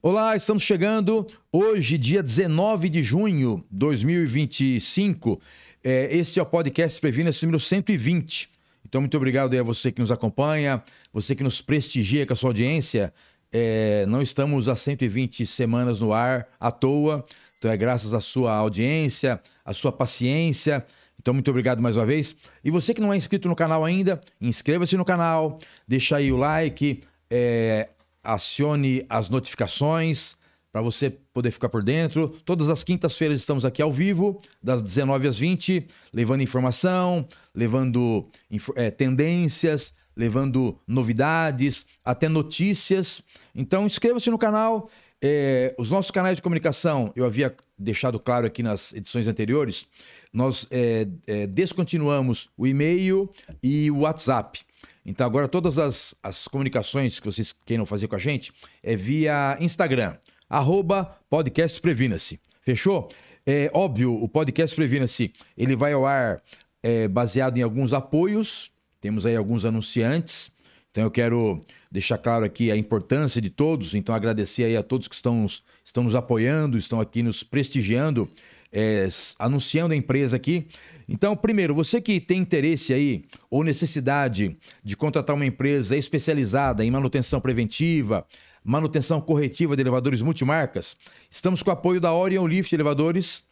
Olá, estamos chegando hoje, dia 19 de junho de 2025. Este é o podcast Previna-se número 120. Então, muito obrigado aí a você que nos acompanha, você que nos prestigia com a sua audiência. Não estamos há 120 semanas no ar à toa. Então, é graças à sua audiência, à sua paciência. Então, muito obrigado mais uma vez. E você que não é inscrito no canal ainda, inscreva-se no canal, deixa aí o like, acione as notificações para você poder ficar por dentro. Todas as quintas-feiras estamos aqui ao vivo, das 19 às 20, levando informação, levando tendências, levando novidades, até notícias. Então, inscreva-se no canal. Os nossos canais de comunicação, eu havia deixado claro aqui nas edições anteriores, nós descontinuamos o e-mail e o WhatsApp. Então agora todas as comunicações que vocês queiram fazer com a gente é via Instagram, @podcast Previna-se. Fechou? Óbvio, o podcast Previna-se, ele vai ao ar baseado em alguns apoios, temos aí alguns anunciantes. Então eu quero deixar claro aqui a importância de todos, então agradecer aí a todos que estão nos apoiando, estão aqui nos prestigiando, anunciando a empresa aqui. Então, primeiro, você que tem interesse aí ou necessidade de contratar uma empresa especializada em manutenção preventiva, manutenção corretiva de elevadores multimarcas, estamos com o apoio da Orion Lift Elevadores.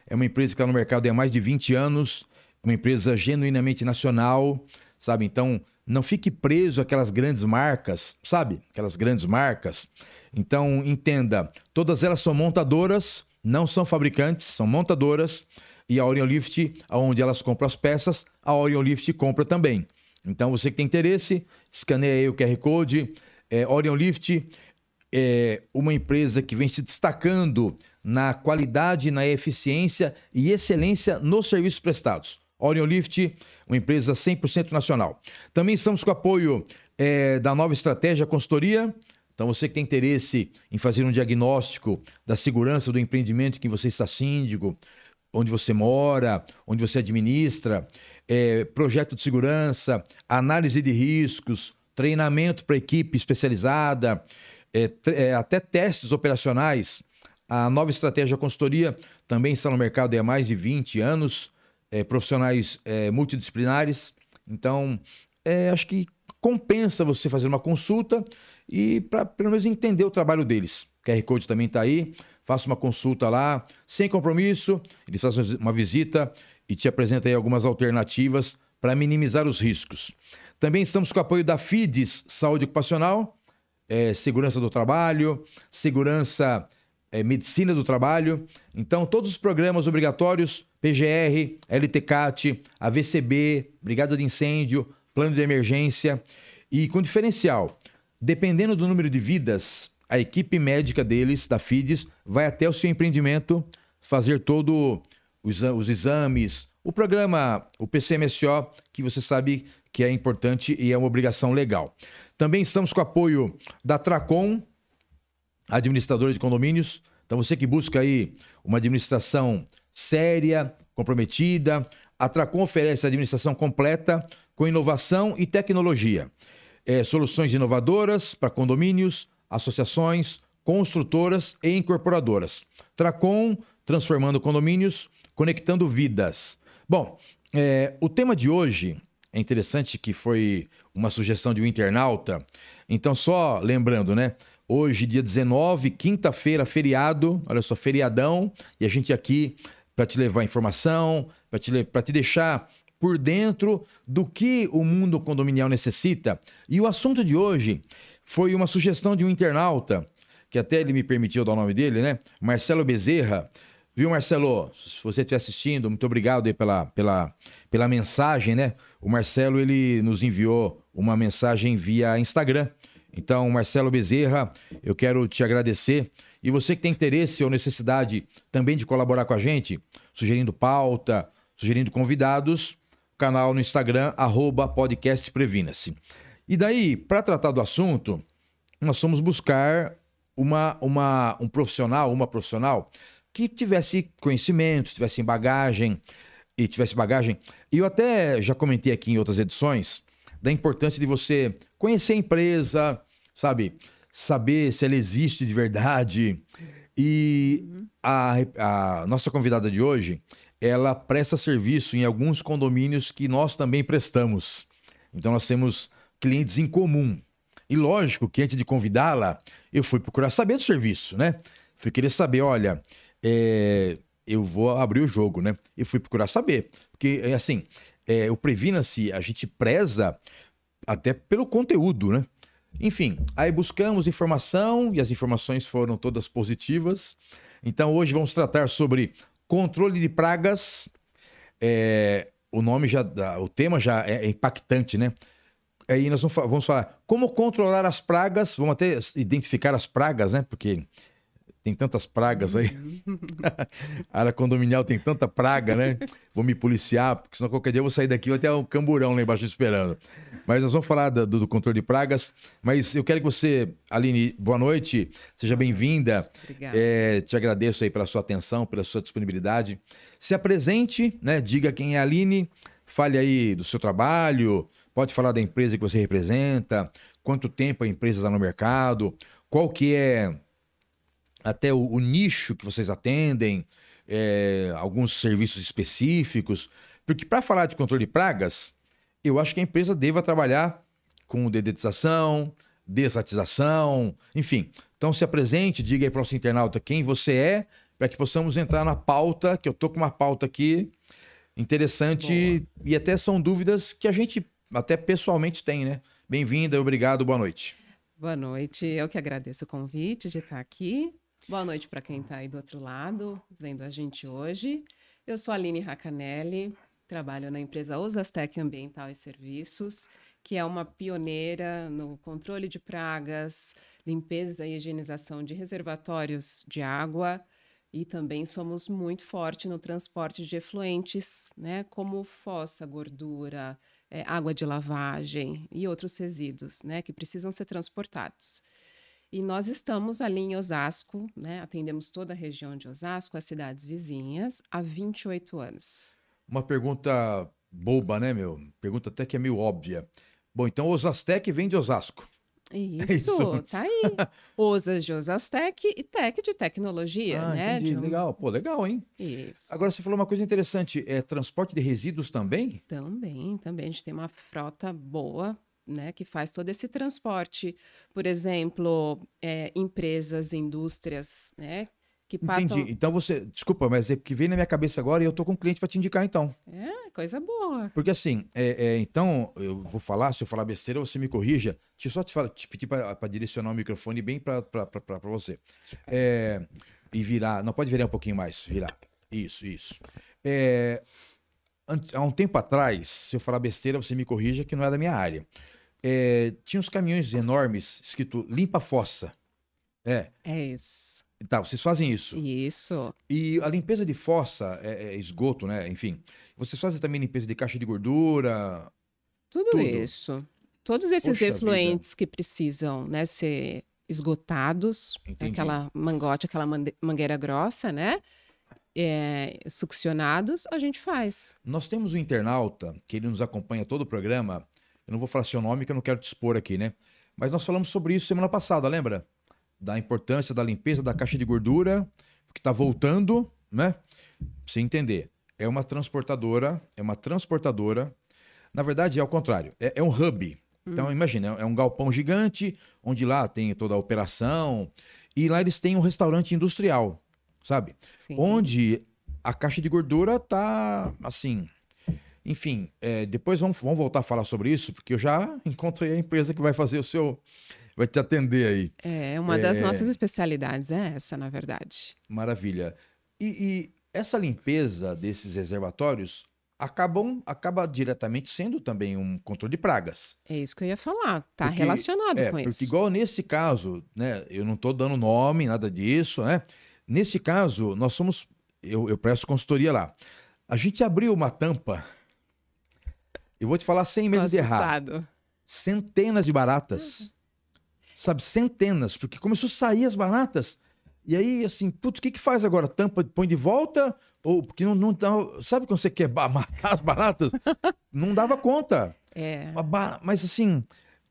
É uma empresa que está no mercado há mais de 20 anos, uma empresa genuinamente nacional, sabe? Então, não fique preso àquelas grandes marcas, sabe? Aquelas grandes marcas. Então, entenda, todas elas são montadoras, não são fabricantes, são montadoras. E a Orion Lift, onde elas compram as peças, a Orion Lift compra também. Então, você que tem interesse, escaneia aí o QR Code. Orion Lift é uma empresa que vem se destacando na qualidade, na eficiência e excelência nos serviços prestados. Orion Lift, uma empresa 100% nacional. Também estamos com o apoio da Nova Estratégia Consultoria. Então, você que tem interesse em fazer um diagnóstico da segurança do empreendimento que você está síndico, onde você mora, onde você administra, projeto de segurança, análise de riscos, treinamento para equipe especializada, até testes operacionais. A Nova Estratégia Consultoria também está no mercado há mais de 20 anos, profissionais multidisciplinares. Então, acho que compensa você fazer uma consulta e para pelo menos entender o trabalho deles. O QR Code também está aí. Faça uma consulta lá, sem compromisso. Eles fazem uma visita e te apresentam aí algumas alternativas para minimizar os riscos. Também estamos com o apoio da FIDES Saúde Ocupacional, segurança do trabalho, segurança, medicina do trabalho. Então, todos os programas obrigatórios, PGR, LTCAT, AVCB, Brigada de Incêndio, Plano de Emergência e com diferencial. Dependendo do número de vidas, a equipe médica deles, da FIDES, vai até o seu empreendimento fazer todos os exames, o programa, o PCMSO, que você sabe que é importante e é uma obrigação legal. Também estamos com o apoio da Tracom, administradora de condomínios. Então, você que busca aí uma administração séria, comprometida, a Tracom oferece a administração completa com inovação e tecnologia. Soluções inovadoras para condomínios, associações, construtoras e incorporadoras. Tracom, transformando condomínios, conectando vidas. Bom, o tema de hoje é interessante, que foi uma sugestão de um internauta. Então, só lembrando, né? Hoje, dia 19, quinta-feira, feriado, olha só, feriadão, e a gente aqui para te levar informação, para te deixar por dentro do que o mundo condominial necessita. E o assunto de hoje foi uma sugestão de um internauta, que até ele me permitiu dar o nome dele, né? Marcelo Bezerra. Viu, Marcelo? Se você estiver assistindo, muito obrigado aí pela mensagem, né? O Marcelo, ele nos enviou uma mensagem via Instagram. Então, Marcelo Bezerra, eu quero te agradecer. E você que tem interesse ou necessidade também de colaborar com a gente, sugerindo pauta, sugerindo convidados, canal no Instagram, @podcastprevina-se. E daí, para tratar do assunto, nós fomos buscar um profissional, uma profissional que tivesse conhecimento, tivesse bagagem. E eu até já comentei aqui em outras edições da importância de você conhecer a empresa, sabe? saber se ela existe de verdade. E a nossa convidada de hoje, ela presta serviço em alguns condomínios que nós também prestamos. Então nós temos clientes em comum. E lógico que antes de convidá-la, eu fui procurar saber do serviço, né? Fui querer saber, olha, eu vou abrir o jogo, né? E fui procurar saber. Porque, assim, o Previna-se, a gente preza até pelo conteúdo, né? Enfim, aí buscamos informação e as informações foram todas positivas. Então hoje vamos tratar sobre controle de pragas. O tema já é impactante, né? Aí nós vamos falar como controlar as pragas, vamos até identificar as pragas, né? Porque tem tantas pragas aí. A área condominial tem tanta praga, né? Vou me policiar, porque senão qualquer dia eu vou sair daqui e vou ter um camburão lá embaixo esperando. Mas nós vamos falar do controle de pragas. Mas eu quero que você, Aline, boa noite, seja bem-vinda. Obrigada. Te agradeço aí pela sua atenção, pela sua disponibilidade. Se apresente, né? Diga quem é a Aline, fale aí do seu trabalho, pode falar da empresa que você representa, quanto tempo a empresa está no mercado, qual que é até o nicho que vocês atendem, alguns serviços específicos. Porque para falar de controle de pragas, eu acho que a empresa deva trabalhar com dedetização, desratização, enfim. Então se apresente, diga aí para o nosso internauta quem você é, para que possamos entrar na pauta, que eu estou com uma pauta aqui interessante. Boa. E até são dúvidas que a gente até pessoalmente tem, né? Bem-vinda, obrigado, boa noite. Boa noite, eu que agradeço o convite de estar aqui. Boa noite para quem está aí do outro lado, vendo a gente hoje. Eu sou a Aline Racanelli, trabalho na empresa Osastec Ambiental e Serviços, que é uma pioneira no controle de pragas, limpeza e higienização de reservatórios de água, e também somos muito forte no transporte de efluentes, né, como fossa, gordura, água de lavagem e outros resíduos, né, que precisam ser transportados. E nós estamos ali em Osasco, né? Atendemos toda a região de Osasco, as cidades vizinhas, há 28 anos. Uma pergunta boba, né, meu? Pergunta até que é meio óbvia. Bom, então Osastec vem de Osasco. Isso, tá aí. Osas de Osastec e Tec de tecnologia, né? Entendi. Legal. Pô, legal, hein? Isso. Agora, você falou uma coisa interessante. Transporte de resíduos também? Também. A gente tem uma frota boa, né, que faz todo esse transporte. Por exemplo, empresas, indústrias, né, que passam... Entendi. Então desculpa, mas é que veio na minha cabeça agora e eu tô com um cliente para te indicar, então. Coisa boa. Porque assim, então, eu vou falar, se eu falar besteira, você me corrija. Deixa eu só te pedir para direcionar o microfone bem para você. E virar, não pode virar um pouquinho mais, virar. Isso. Há um tempo atrás, se eu falar besteira, você me corrija, que não é da minha área. Tinha uns caminhões enormes escrito limpa fossa. É isso. Tá, vocês fazem isso. Isso. E a limpeza de fossa, esgoto, né? Enfim. Vocês fazem também limpeza de caixa de gordura? Tudo isso. Todos esses Poxa efluentes vida. que precisam, né, ser esgotados, Entendi. aquela mangote, aquela mangueira grossa, né? Succionados, a gente faz. Nós temos um internauta que ele nos acompanha todo o programa. Eu não vou falar seu nome, que eu não quero te expor aqui, né? Mas nós falamos sobre isso semana passada, lembra? Da importância da limpeza da caixa de gordura, porque está voltando, né? Pra você entender. É uma transportadora. Na verdade, é ao contrário. É um hub. Então, imagina, é um galpão gigante, onde lá tem toda a operação. E lá eles têm um restaurante industrial, sabe? Sim. Onde a caixa de gordura tá, assim... Enfim, depois vamos voltar a falar sobre isso, porque eu já encontrei a empresa que vai fazer vai te atender aí. Uma das nossas especialidades é essa, na verdade. Maravilha. E essa limpeza desses reservatórios acaba diretamente sendo também um controle de pragas. É isso que eu ia falar, tá relacionado com isso. Porque igual nesse caso, né, eu não estou dando nome, nada disso, né? Nesse caso, eu presto consultoria lá. A gente abriu uma tampa, eu vou te falar sem medo de errar. Centenas de baratas. Sabe, centenas, porque começou a sair as baratas. E aí, assim, putz, o que faz agora? Tampa, põe de volta? Ou porque não dá, sabe quando você quer matar as baratas? Não dava conta. É. Mas assim,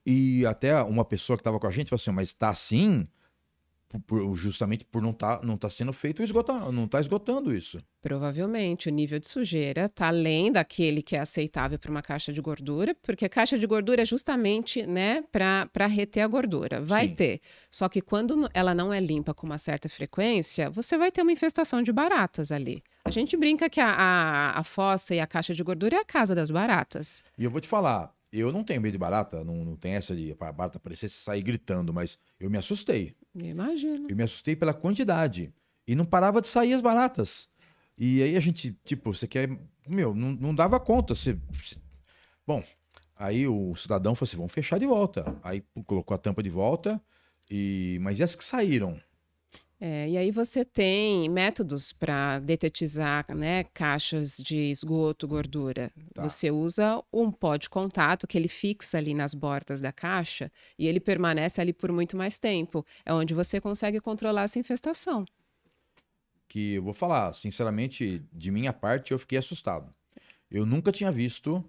E até uma pessoa que estava com a gente falou assim, mas tá assim justamente por não tá sendo feito não tá esgotando isso. Provavelmente o nível de sujeira está além daquele que é aceitável para uma caixa de gordura, porque a caixa de gordura é justamente, né, para reter a gordura. Vai Sim. ter. Só que quando ela não é limpa com uma certa frequência, você vai ter uma infestação de baratas ali. A gente brinca que a fossa e a caixa de gordura é a casa das baratas. E eu vou te falar, eu não tenho medo de barata, não tem essa de a barata aparecer e sair gritando, mas eu me assustei. Imagino. Eu me assustei pela quantidade. E não parava de sair as baratas. E aí a gente, tipo, você quer. Não dava conta. Bom, aí o cidadão falou assim: vamos fechar de volta. Aí colocou a tampa de volta. Mas e as que saíram? E aí você tem métodos para detetizar, né, caixas de esgoto, gordura. Tá. Você usa um pó de contato que ele fixa ali nas bordas da caixa e ele permanece ali por muito mais tempo. É onde você consegue controlar essa infestação. Que eu vou falar, sinceramente, de minha parte, eu fiquei assustado. Eu nunca tinha visto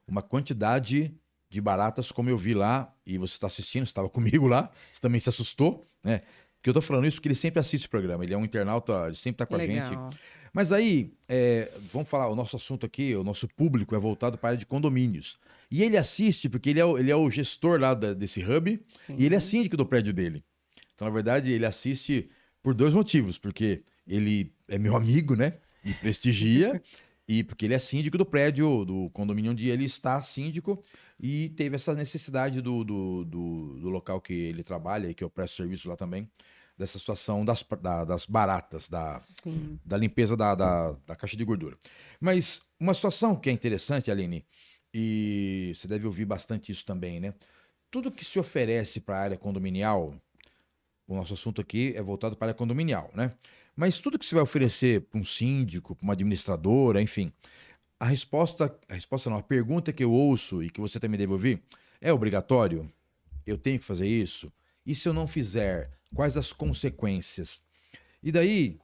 uma quantidade de baratas como eu vi lá, e você está assistindo, você estava comigo lá, você também se assustou, né? Porque eu tô falando isso porque ele sempre assiste o programa, ele é um internauta, ele sempre tá com a gente. Mas aí, vamos falar, o nosso assunto aqui, o nosso público é voltado para a área de condomínios. E ele assiste porque ele é o gestor lá desse hub. Sim. E ele é síndico do prédio dele. Então, na verdade, ele assiste por dois motivos. Porque ele é meu amigo, né? Me prestigia. E porque ele é síndico do prédio, do condomínio onde ele está síndico. E teve essa necessidade do local que ele trabalha e que eu presto serviço lá também. Dessa situação das baratas, da limpeza da caixa de gordura. Mas uma situação que é interessante, Aline, e você deve ouvir bastante isso também, né? Tudo que se oferece para a área condominial, o nosso assunto aqui é voltado para a área condominial, né? Mas tudo que você vai oferecer para um síndico, para uma administradora, enfim, a pergunta que eu ouço e que você também deve ouvir, é obrigatório? Eu tenho que fazer isso? E se eu não fizer, quais as consequências? E daí,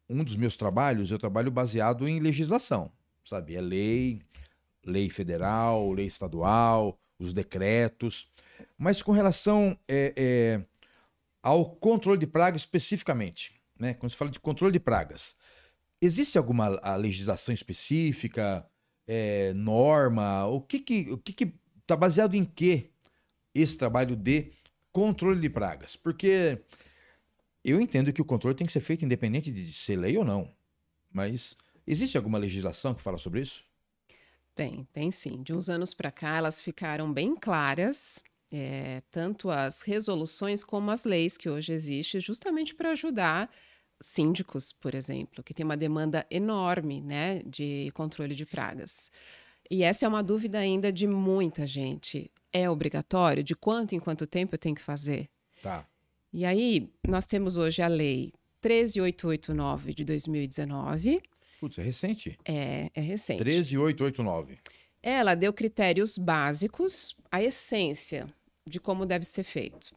um dos meus trabalhos, eu trabalho baseado em legislação, sabe? É lei federal, lei estadual, os decretos. Mas com relação ao controle de pragas especificamente, né? Quando se fala de controle de pragas, existe alguma legislação específica, norma? O que está baseado em quê? Esse trabalho de controle de pragas, porque eu entendo que o controle tem que ser feito independente de ser lei ou não, mas existe alguma legislação que fala sobre isso? Tem sim. De uns anos para cá, elas ficaram bem claras, tanto as resoluções como as leis que hoje existem, justamente para ajudar síndicos, por exemplo, que tem uma demanda enorme, né, de controle de pragas. E essa é uma dúvida ainda de muita gente. É obrigatório? De quanto em quanto tempo eu tenho que fazer? Tá. E aí, nós temos hoje a Lei 13.889 de 2019. Putz, é recente. É recente. 13.889. Ela deu critérios básicos, a essência de como deve ser feito.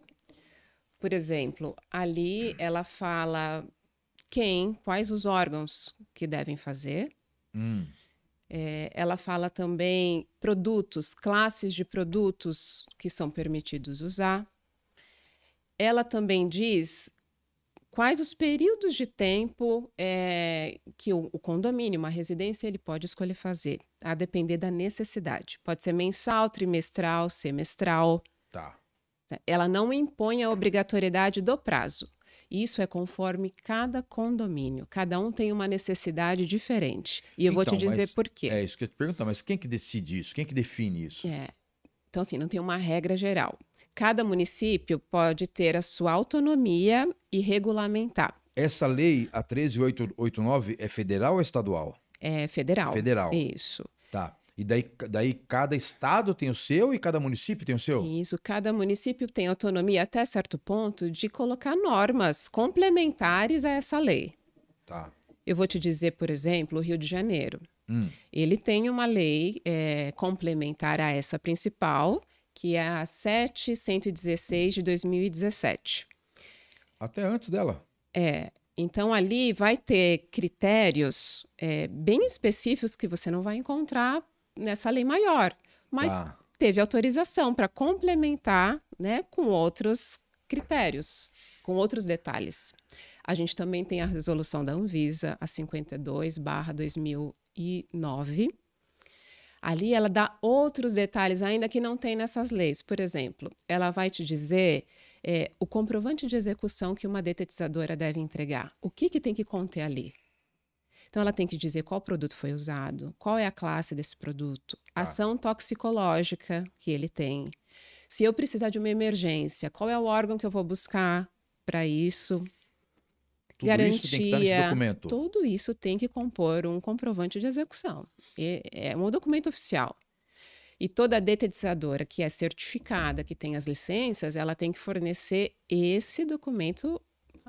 Por exemplo, ali ela fala quais os órgãos que devem fazer. Ela fala também produtos, classes de produtos que são permitidos usar. Ela também diz quais os períodos de tempo que o condomínio, uma residência, ele pode escolher fazer, a depender da necessidade. Pode ser mensal, trimestral, semestral. Tá. Ela não impõe a obrigatoriedade do prazo. Isso é conforme cada condomínio. Cada um tem uma necessidade diferente. E eu vou te dizer por quê. É isso que eu te pergunto, mas quem que decide isso? Quem que define isso? Então, assim, não tem uma regra geral. Cada município pode ter a sua autonomia e regulamentar. Essa lei, a 13.889, é federal ou estadual? É federal. Federal. Isso. Tá. E daí cada estado tem o seu e cada município tem o seu? Isso. Cada município tem autonomia até certo ponto de colocar normas complementares a essa lei. Tá. Eu vou te dizer, por exemplo, o Rio de Janeiro. Ele tem uma lei complementar a essa principal, que é a 7.116 de 2017. Até antes dela. Então, ali vai ter critérios bem específicos que você não vai encontrar nessa lei maior. Mas teve autorização para complementar, né, com outros critérios, com outros detalhes. A gente também tem a resolução da Anvisa, a 52/2009. Ali ela dá outros detalhes ainda que não tem nessas leis. Por exemplo, ela vai te dizer o comprovante de execução que uma detetizadora deve entregar. O que tem que conter ali? Então, ela tem que dizer qual produto foi usado, qual é a classe desse produto, ação toxicológica que ele tem. Se eu precisar de uma emergência, qual é o órgão que eu vou buscar para isso? Tudo Garantia, isso tem que estar nesse documento. Tudo isso tem que compor um comprovante de execução. É um documento oficial. E toda detetizadora que é certificada, que tem as licenças, ela tem que fornecer esse documento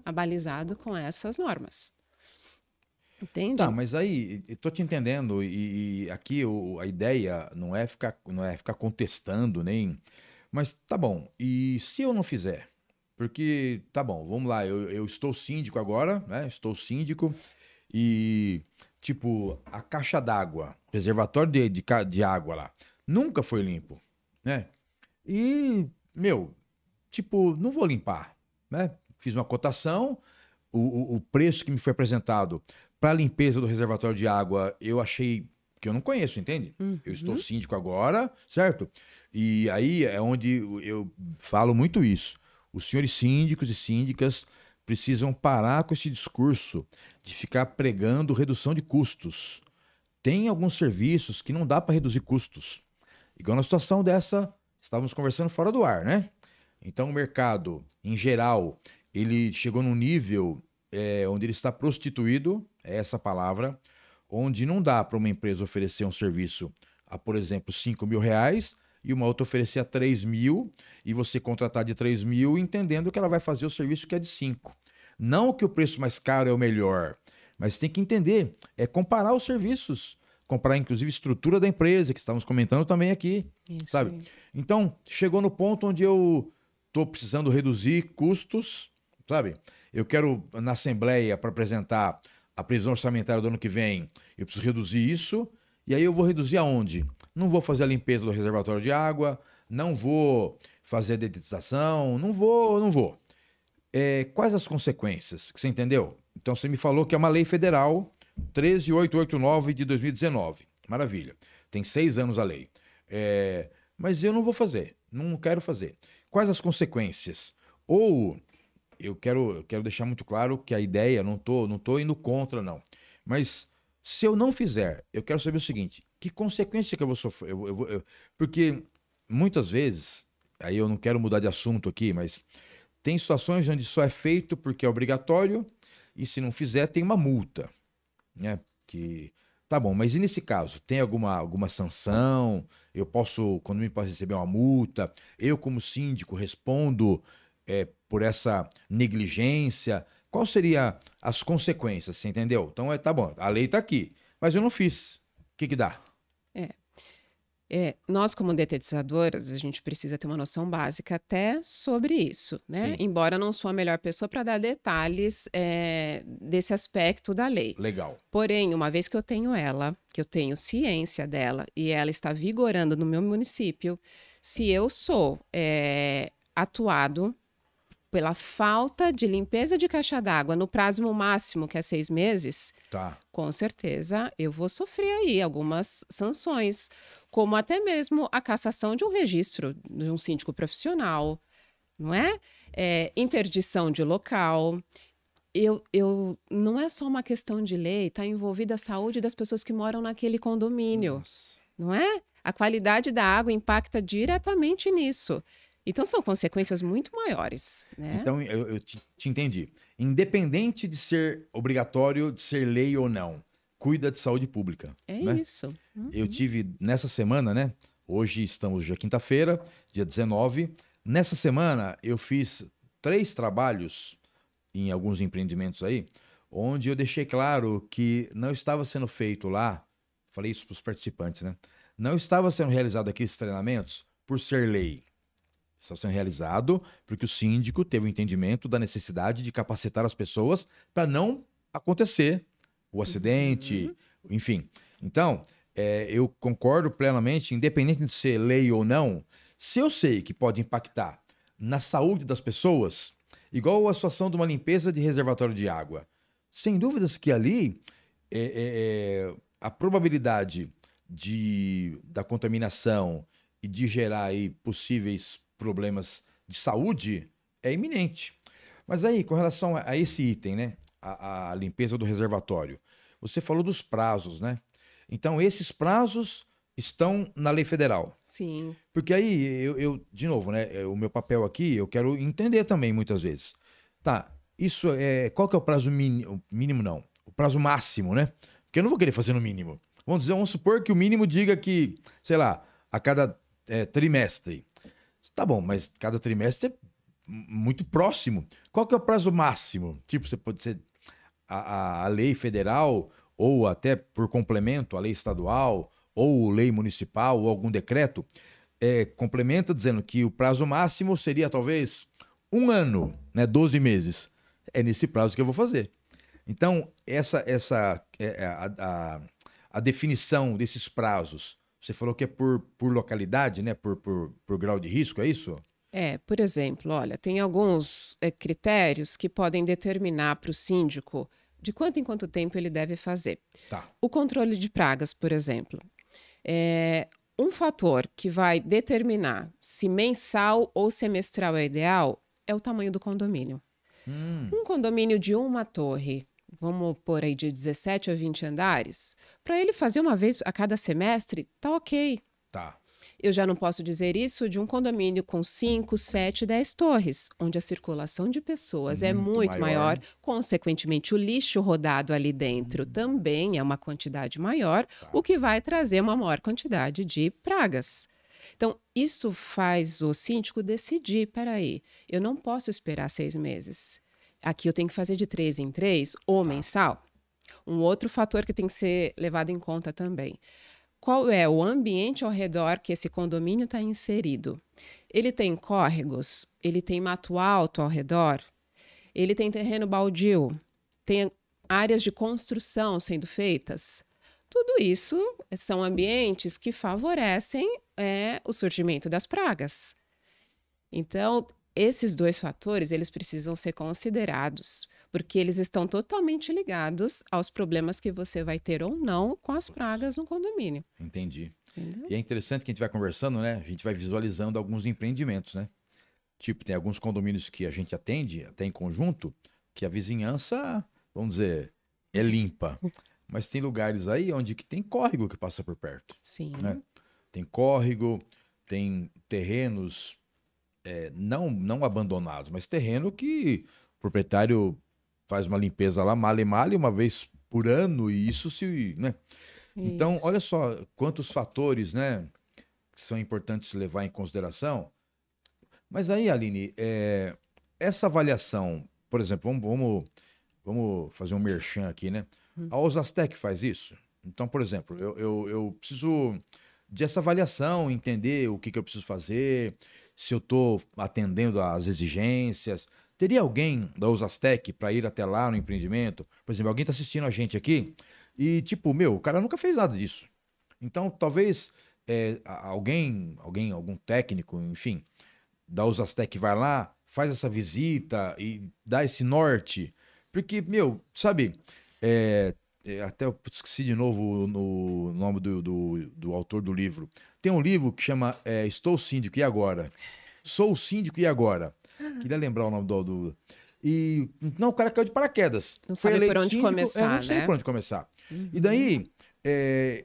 abalizado com essas normas. Entende? Tá, mas aí, eu tô te entendendo, e aqui a ideia não é ficar contestando, nem... Mas tá bom, e se eu não fizer? Porque, tá bom, vamos lá, eu estou síndico agora, né? Estou síndico e, tipo, a caixa d'água, o reservatório de água lá, nunca foi limpo, né? E, meu, tipo, não vou limpar, né? Fiz uma cotação, o preço que me foi apresentado para a limpeza do reservatório de água, eu achei que eu não conheço, entende? Eu estou síndico agora, certo? E aí é onde eu falo muito isso. Os senhores síndicos e síndicas precisam parar com esse discurso de ficar pregando redução de custos. Tem alguns serviços que não dá para reduzir custos. Igual na situação dessa, estávamos conversando fora do ar, né? Então o mercado, em geral, ele chegou num nível onde ele está prostituído, é essa palavra, onde não dá para uma empresa oferecer um serviço a, por exemplo, R$ 5.000 e uma outra oferecer a 3.000 e você contratar de 3.000 entendendo que ela vai fazer o serviço que é de 5. Não que o preço mais caro é o melhor, mas tem que entender, comparar os serviços, comparar inclusive a estrutura da empresa, que estávamos comentando também aqui, sabe? Então, chegou no ponto onde eu estou precisando reduzir custos, sabe? Eu quero, na Assembleia, para apresentar a previsão orçamentária do ano que vem, eu preciso reduzir isso, e aí eu vou reduzir aonde? Não vou fazer a limpeza do reservatório de água, não vou fazer a dedetização, não vou. Quais as consequências? Que você entendeu? Então você me falou que é uma lei federal 13.889 de 2019. Maravilha. Tem 6 anos a lei. Mas eu não vou fazer, não quero fazer. Quais as consequências? Ou eu quero deixar muito claro que a ideia, não tô indo contra, não. Mas se eu não fizer, eu quero saber o seguinte, que consequência que eu vou sofrer? Porque muitas vezes, aí eu não quero mudar de assunto aqui, mas tem situações onde só é feito porque é obrigatório e se não fizer tem uma multa, né? Tá bom, mas e nesse caso? Tem alguma sanção? Eu posso, quando me posso receber uma multa, eu como síndico respondo por essa negligência? Qual seria as consequências, você entendeu? Então tá bom, a lei tá aqui, mas eu não fiz. O que dá? Nós, como detetizadoras, a gente precisa ter uma noção básica até sobre isso, né? Sim. Embora não sou a melhor pessoa para dar detalhes desse aspecto da lei. Legal. Porém, uma vez que eu tenho ela, que eu tenho ciência dela e ela está vigorando no meu município, se eu sou atuado pela falta de limpeza de caixa d'água no prazo máximo, que é 6 meses, Tá. com certeza eu vou sofrer aí algumas sanções, como até mesmo a cassação de um registro de um síndico profissional, não é? Interdição de local. Não é só uma questão de lei, está envolvida a saúde das pessoas que moram naquele condomínio, Nossa. não é? A qualidade da água impacta diretamente nisso. Então, são consequências muito maiores, né? Então, eu te entendi. Independente de ser obrigatório, de ser lei ou não, cuida de saúde pública. Né? Isso. Eu tive nessa semana, né? Hoje estamos já quinta-feira, dia 19. Nessa semana, eu fiz 3 trabalhos em alguns empreendimentos aí, onde eu deixei claro que não estava sendo feito lá, falei isso para os participantes, né? Não estava sendo realizado aqueles treinamentos por ser lei. Está sendo realizado porque o síndico teve o entendimento da necessidade de capacitar as pessoas para não acontecer o acidente, enfim. Então, eu concordo plenamente, independente de ser lei ou não, se eu sei que pode impactar na saúde das pessoas, igual a situação de uma limpeza de reservatório de água, sem dúvidas que ali a probabilidade da contaminação e de gerar aí possíveis problemas de saúde é iminente. Mas aí, com relação a esse item, né, a limpeza do reservatório, você falou dos prazos, né? Então, esses prazos estão na lei federal. Sim. Porque aí, de novo, né? O meu papel aqui, eu quero entender também, muitas vezes. Tá, isso qual que é o prazo mínimo? Mínimo não. O prazo máximo, né? Porque eu não vou querer fazer no mínimo. Vamos supor que o mínimo diga que, sei lá, a cada trimestre. Tá bom, mas cada trimestre é muito próximo. Qual que é o prazo máximo? Tipo, você pode ser a lei federal, ou até por complemento, a lei estadual, ou lei municipal, ou algum decreto, complementa dizendo que o prazo máximo seria talvez 1 ano, né, 12 meses. É nesse prazo que eu vou fazer. Então, a definição desses prazos, você falou que é por localidade, né, por grau de risco, é isso? Por exemplo, olha, tem alguns critérios que podem determinar para o síndico de quanto em quanto tempo ele deve fazer. Tá. O controle de pragas, por exemplo, é um fator que vai determinar se mensal ou semestral é ideal é o tamanho do condomínio. Um condomínio de uma torre, vamos pôr aí de 17 a 20 andares, para ele fazer uma vez a cada semestre, tá ok. Tá. Eu já não posso dizer isso de um condomínio com 5, 7, 10 torres, onde a circulação de pessoas é muito maior. Consequentemente, o lixo rodado ali dentro também é uma quantidade maior, o que vai trazer uma maior quantidade de pragas. Então, isso faz o síndico decidir, peraí, eu não posso esperar 6 meses. Aqui eu tenho que fazer de 3 em 3 ou mensal. Um outro fator que tem que ser levado em conta também. Qual é o ambiente ao redor que esse condomínio está inserido? Ele tem córregos? Ele tem mato alto ao redor? Ele tem terreno baldio? Tem áreas de construção sendo feitas? Tudo isso são ambientes que favorecem o surgimento das pragas. Então, esses 2 fatores, eles precisam ser considerados, porque eles estão totalmente ligados aos problemas que você vai ter ou não com as pragas no condomínio. Entendi. Entendeu? E é interessante que a gente vai conversando, né? A gente vai visualizando alguns empreendimentos, né? Tipo, tem alguns condomínios que a gente atende, até em conjunto, que a vizinhança, vamos dizer, é limpa. Mas tem lugares aí onde que tem córrego que passa por perto. Sim. Né? Tem córrego, tem terrenos não abandonados, mas terreno que o proprietário faz uma limpeza lá, male, uma vez por ano, e isso se... né? Então, olha só quantos fatores, né, que são importantes levar em consideração. Mas aí, Aline, essa avaliação, por exemplo, vamos fazer um merchan aqui, né? A Osastec faz isso. Então, por exemplo, eu preciso dessa avaliação, entender o que eu preciso fazer, se eu estou atendendo às exigências. Teria alguém da Osastec para ir até lá no empreendimento? Por exemplo, alguém está assistindo a gente aqui e, tipo, o cara nunca fez nada disso. Então, talvez algum técnico, enfim, da Osastec vai lá, faz essa visita e dá esse norte. Porque, sabe, até eu esqueci de novo o nome do autor do livro. Tem um livro que chama Estou Síndico, e agora? Sou síndico, e agora? Queria lembrar o nome do... E não, o cara caiu de paraquedas. Não sabe por onde começar, não sei por onde começar. E daí,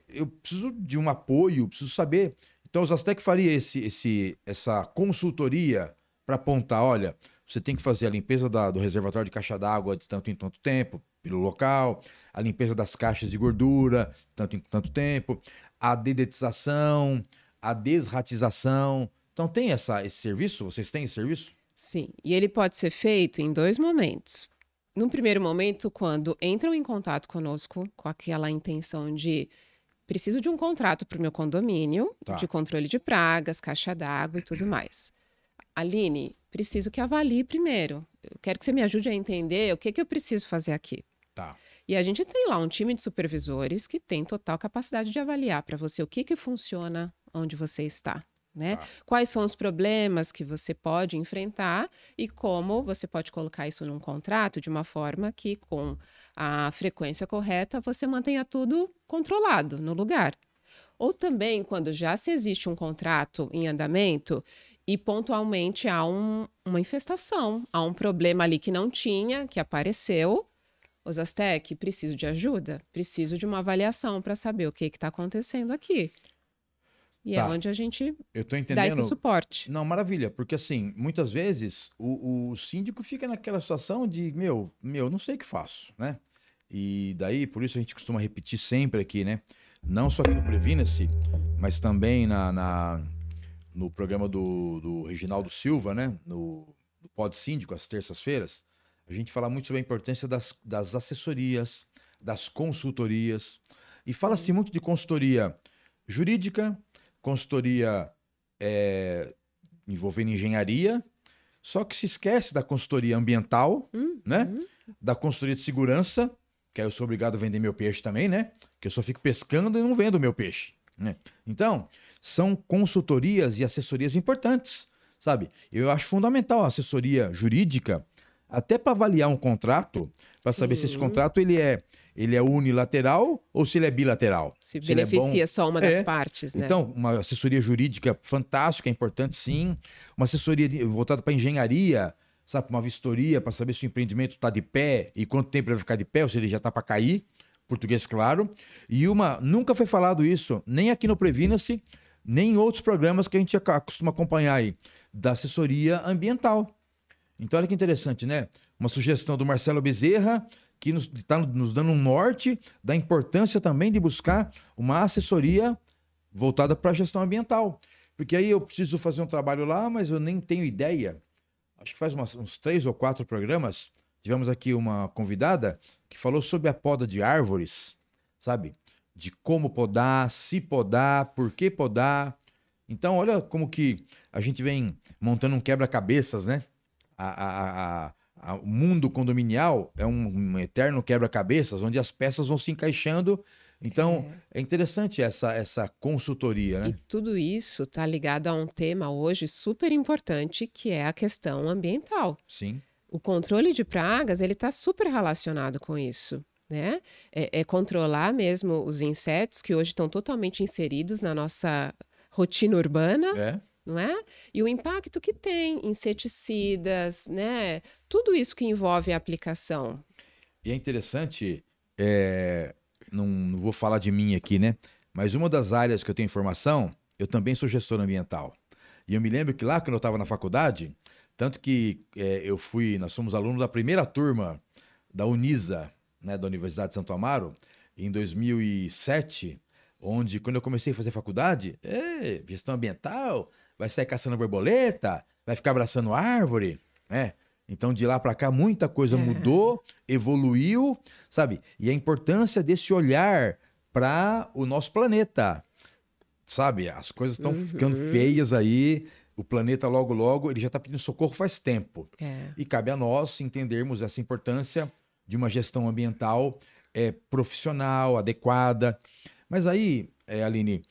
eu preciso de um apoio, preciso saber. Então, o Osastec faria essa consultoria para apontar, olha, você tem que fazer a limpeza do reservatório de caixa d'água de tanto em tanto tempo, pelo local, a limpeza das caixas de gordura, tanto em tanto tempo, a dedetização, a desratização. Então, tem esse serviço? Vocês têm esse serviço? Sim, e ele pode ser feito em 2 momentos. Num primeiro momento, quando entram em contato conosco com aquela intenção de preciso de um contrato para o meu condomínio, de controle de pragas, caixa d'água e tudo mais. Aline, preciso que avalie primeiro. Eu quero que você me ajude a entender o que eu preciso fazer aqui. Tá. E a gente tem lá um time de supervisores que tem total capacidade de avaliar para você o que funciona onde você está, né? Quais são os problemas que você pode enfrentar e como você pode colocar isso num contrato de uma forma que, com a frequência correta, você mantenha tudo controlado no lugar. Ou também, quando já se existe um contrato em andamento e pontualmente há uma infestação, há um problema ali que não tinha, que apareceu. Osastec, preciso de ajuda, preciso de uma avaliação para saber o que está acontecendo aqui. E é onde a gente dá esse suporte. Não, maravilha, porque assim, muitas vezes o síndico fica naquela situação de, meu, não sei o que faço, né? E daí, por isso a gente costuma repetir sempre aqui, né? Não só aqui no Previna-se, mas também no programa do Reginaldo Silva, né? No Pod Síndico, às terças-feiras. A gente fala muito sobre a importância das assessorias, das consultorias. E fala-se muito de consultoria jurídica, consultoria envolvendo engenharia, só que se esquece da consultoria ambiental, né? Da consultoria de segurança, que aí eu sou obrigado a vender meu peixe também, né? Que eu só fico pescando e não vendo meu peixe, né? Então, são consultorias e assessorias importantes, sabe? Eu acho fundamental a assessoria jurídica, até para avaliar um contrato, para saber se esse contrato ele é unilateral ou se ele é bilateral. Se beneficia só uma das partes, né? Então, uma assessoria jurídica fantástica, é importante sim. Uma assessoria voltada para engenharia, sabe, uma vistoria para saber se o empreendimento está de pé e quanto tempo ele vai ficar de pé, ou se ele já está para cair, português claro. E nunca foi falado isso, nem aqui no Previna-se, nem em outros programas que a gente costuma acompanhar aí, da assessoria ambiental. Então, olha que interessante, né? Uma sugestão do Marcelo Bezerra, que está nos dando um norte da importância também de buscar uma assessoria voltada para a gestão ambiental. Porque aí eu preciso fazer um trabalho lá, mas eu nem tenho ideia. Acho que faz uns 3 ou 4 programas, tivemos aqui uma convidada que falou sobre a poda de árvores, sabe? De como podar, se podar, por que podar. Então, olha como que a gente vem montando um quebra-cabeças, né? O mundo condominial é um eterno quebra-cabeças, onde as peças vão se encaixando. Então, é interessante essa consultoria, né? E tudo isso está ligado a um tema hoje super importante, que é a questão ambiental. Sim. O controle de pragas, ele está super relacionado com isso, né? É controlar mesmo os insetos que hoje estão totalmente inseridos na nossa rotina urbana. Não é? E o impacto que tem, inseticidas, né? Tudo isso que envolve a aplicação. E é interessante, não vou falar de mim aqui, né? Mas uma das áreas que eu tenho informação, eu também sou gestor ambiental. E eu me lembro que lá, quando eu estava na faculdade, tanto que nós somos alunos da primeira turma da Unisa, né, da Universidade de Santo Amaro, em 2007, onde, quando eu comecei a fazer faculdade, gestão ambiental, vai sair caçando borboleta, vai ficar abraçando árvore, né? Então, de lá para cá, muita coisa mudou, evoluiu, sabe? E a importância desse olhar para o nosso planeta, sabe? As coisas estão ficando feias aí, o planeta logo, logo, ele já está pedindo socorro faz tempo. E cabe a nós entendermos essa importância de uma gestão ambiental profissional, adequada. Mas aí, Aline,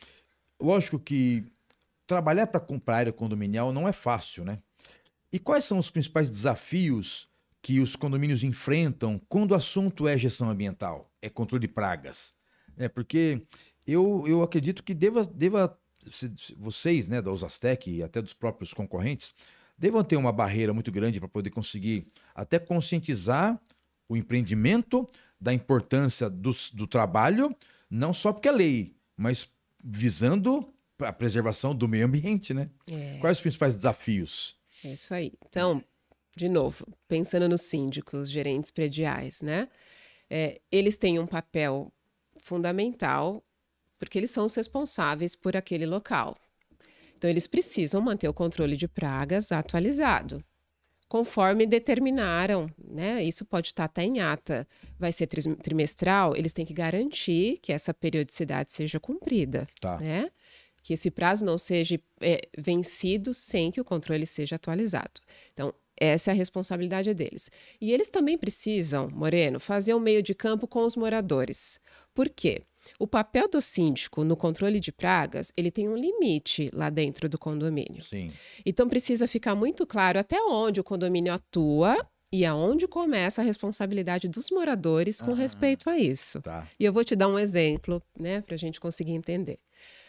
lógico que trabalhar para a área condominial não é fácil, né? E quais são os principais desafios que os condomínios enfrentam quando o assunto é gestão ambiental, é controle de pragas? Porque eu acredito que vocês, né, da Osastec e até dos próprios concorrentes, devam ter uma barreira muito grande para poder conseguir até conscientizar o empreendimento da importância do trabalho, não só porque é lei, mas visando a preservação do meio ambiente, né? Quais os principais desafios? É isso aí. Então, de novo, pensando nos síndicos, gerentes prediais, né? Eles têm um papel fundamental, porque eles são os responsáveis por aquele local. Então, eles precisam manter o controle de pragas atualizado, conforme determinaram, né? Isso pode estar até em ata, vai ser trimestral, eles têm que garantir que essa periodicidade seja cumprida, né? que esse prazo não seja vencido sem que o controle seja atualizado. Então, essa é a responsabilidade deles. E eles também precisam, Moreno, fazer um meio de campo com os moradores. Por quê? O papel do síndico no controle de pragas, ele tem um limite lá dentro do condomínio. Sim. Então, precisa ficar muito claro até onde o condomínio atua e aonde começa a responsabilidade dos moradores com respeito a isso. Tá. E eu vou te dar um exemplo, né, para a gente conseguir entender.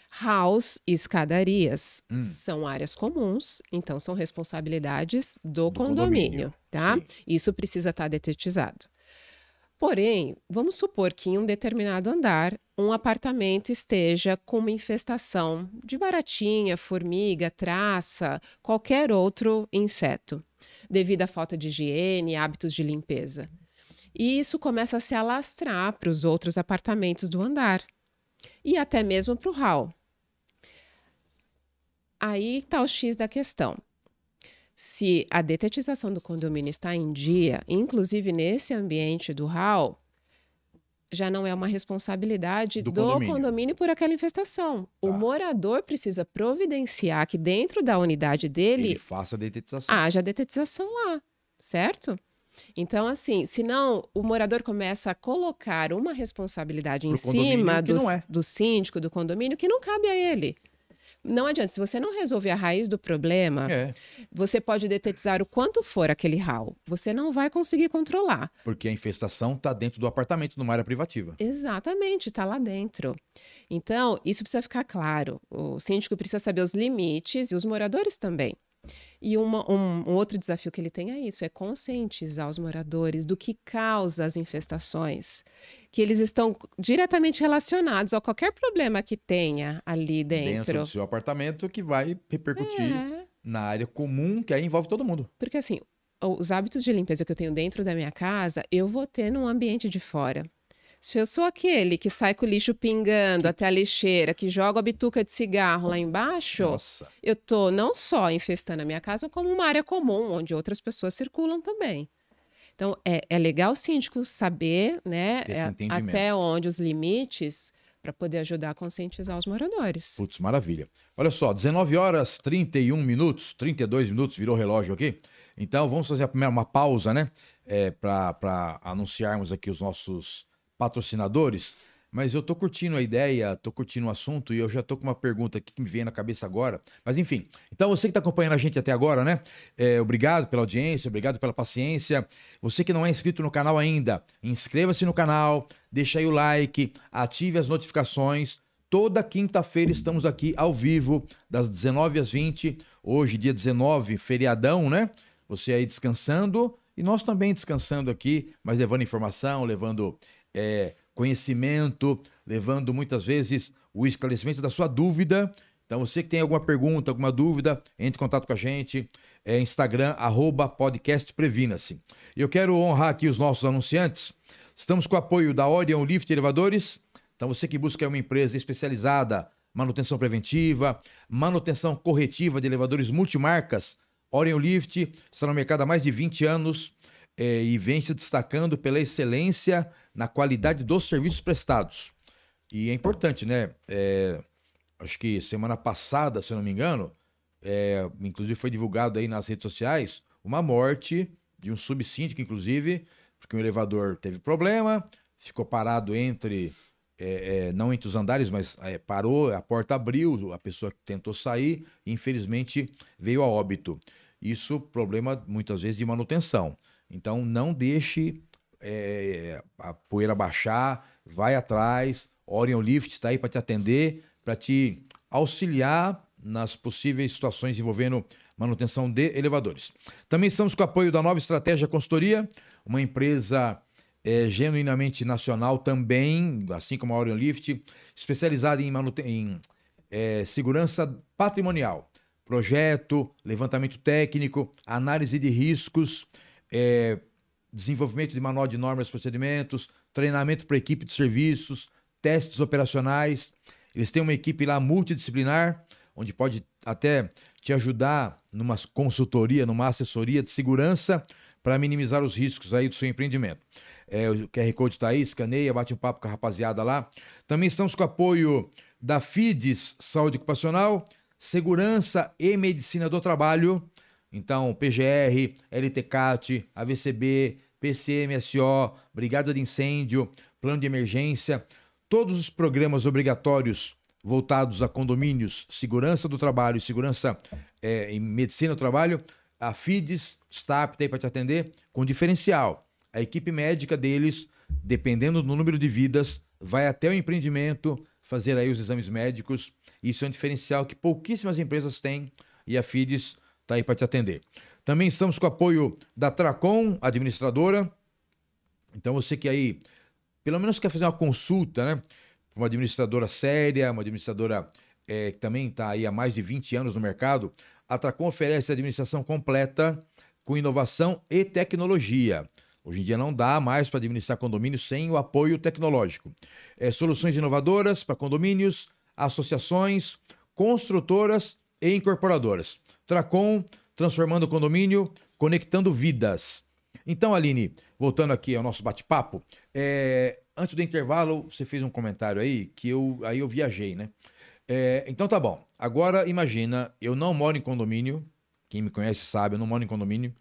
Halls e escadarias são áreas comuns, então são responsabilidades do condomínio, tá? Sim. Isso precisa estar detetizado. Porém, vamos supor que em um determinado andar, um apartamento esteja com uma infestação de baratinha, formiga, traça, qualquer outro inseto, devido à falta de higiene, hábitos de limpeza. E isso começa a se alastrar para os outros apartamentos do andar e até mesmo para o hall. Aí está o X da questão. Se a detetização do condomínio está em dia, inclusive nesse ambiente do hall, já não é uma responsabilidade do condomínio por aquela infestação. Tá. O morador precisa providenciar que dentro da unidade dele... Ele faça a detetização. Haja a detetização lá, certo? Então, assim, senão o morador começa a colocar uma responsabilidade em cima do síndico, do condomínio, que não cabe a ele. Não adianta, se você não resolver a raiz do problema, você pode detetizar o quanto for aquele hall. Você não vai conseguir controlar. Porque a infestação está dentro do apartamento, numa área privativa. Exatamente, está lá dentro. Então, isso precisa ficar claro. O síndico precisa saber os limites e os moradores também. E um outro desafio que ele tem é isso, é conscientizar os moradores do que causa as infestações, que eles estão diretamente relacionados a qualquer problema que tenha ali dentro. Dentro do seu apartamento, que vai repercutir na área comum, que aí envolve todo mundo. Porque assim, os hábitos de limpeza que eu tenho dentro da minha casa, eu vou ter num ambiente de fora. Se eu sou aquele que sai com o lixo pingando até a lixeira, que joga a bituca de cigarro lá embaixo, eu tô não só infestando a minha casa, como uma área comum, onde outras pessoas circulam também. Então, é legal o síndico saber, né, até onde os limites, para poder ajudar a conscientizar os moradores. Putz, maravilha. Olha só, 19 horas 31 minutos, 32 minutos, virou o relógio aqui. Então, vamos fazer uma pausa, né, para anunciarmos aqui os nossos patrocinadores, mas eu tô curtindo a ideia, tô curtindo o assunto e eu já tô com uma pergunta aqui que me vem na cabeça agora, mas enfim, então você que tá acompanhando a gente até agora, né, obrigado pela audiência, obrigado pela paciência, você que não é inscrito no canal ainda, inscreva-se no canal, deixa aí o like, ative as notificações, toda quinta-feira estamos aqui ao vivo, das 19 às 20, hoje dia 19, feriadão, né, você aí descansando e nós também descansando aqui, mas levando informação, levando conhecimento, levando muitas vezes o esclarecimento da sua dúvida. Então você que tem alguma pergunta, alguma dúvida, entre em contato com a gente, Instagram, @podcastprevina-se. E eu quero honrar aqui os nossos anunciantes. Estamos com o apoio da Orion Lift Elevadores. Então você que busca uma empresa especializada, manutenção preventiva, manutenção corretiva de elevadores multimarcas, Orion Lift está no mercado há mais de 20 anos e vem se destacando pela excelência na qualidade dos serviços prestados. E é importante, né? Acho que semana passada, se eu não me engano, inclusive foi divulgado aí nas redes sociais, uma morte de um subsíndico, inclusive, porque o elevador teve problema, ficou parado não entre os andares, mas parou, a porta abriu, a pessoa tentou sair e infelizmente veio a óbito. Isso problema muitas vezes de manutenção. Então não deixe a poeira baixar, vai atrás, Orion Lift está aí para te atender, para te auxiliar nas possíveis situações envolvendo manutenção de elevadores. Também estamos com o apoio da Nova Estratégia Consultoria, uma empresa genuinamente nacional também, assim como a Orion Lift, especializada em segurança patrimonial, projeto, levantamento técnico, análise de riscos, desenvolvimento de manual de normas e procedimentos, treinamento para equipe de serviços, testes operacionais. Eles têm uma equipe lá multidisciplinar, onde pode até te ajudar numa consultoria, numa assessoria de segurança para minimizar os riscos aí do seu empreendimento. O QR Code está aí, escaneia, bate um papo com a rapaziada lá. Também estamos com o apoio da FIDES Saúde Ocupacional, Segurança e Medicina do Trabalho. Então, PGR, LTCAT, AVCB, PCMSO, Brigada de Incêndio, Plano de Emergência, todos os programas obrigatórios voltados a condomínios, segurança do trabalho e segurança em medicina do trabalho, a FIDES está apta aí para te atender com diferencial. A equipe médica deles, dependendo do número de vidas, vai até o empreendimento fazer aí os exames médicos. Isso é um diferencial que pouquíssimas empresas têm e a FIDES está aí para te atender. Também estamos com o apoio da Tracom, administradora. Então você que aí, pelo menos quer fazer uma consulta, né? Uma administradora séria, uma administradora que também está aí há mais de 20 anos no mercado, a Tracom oferece administração completa com inovação e tecnologia. Hoje em dia não dá mais para administrar condomínios sem o apoio tecnológico. Soluções inovadoras para condomínios, associações, construtoras e incorporadoras. Tracom, transformando o condomínio, conectando vidas. Então, Aline, voltando aqui ao nosso bate-papo, antes do intervalo, você fez um comentário aí que eu viajei, né? Então tá bom. Agora imagina, eu não moro em condomínio, quem me conhece sabe, eu não moro em condomínio,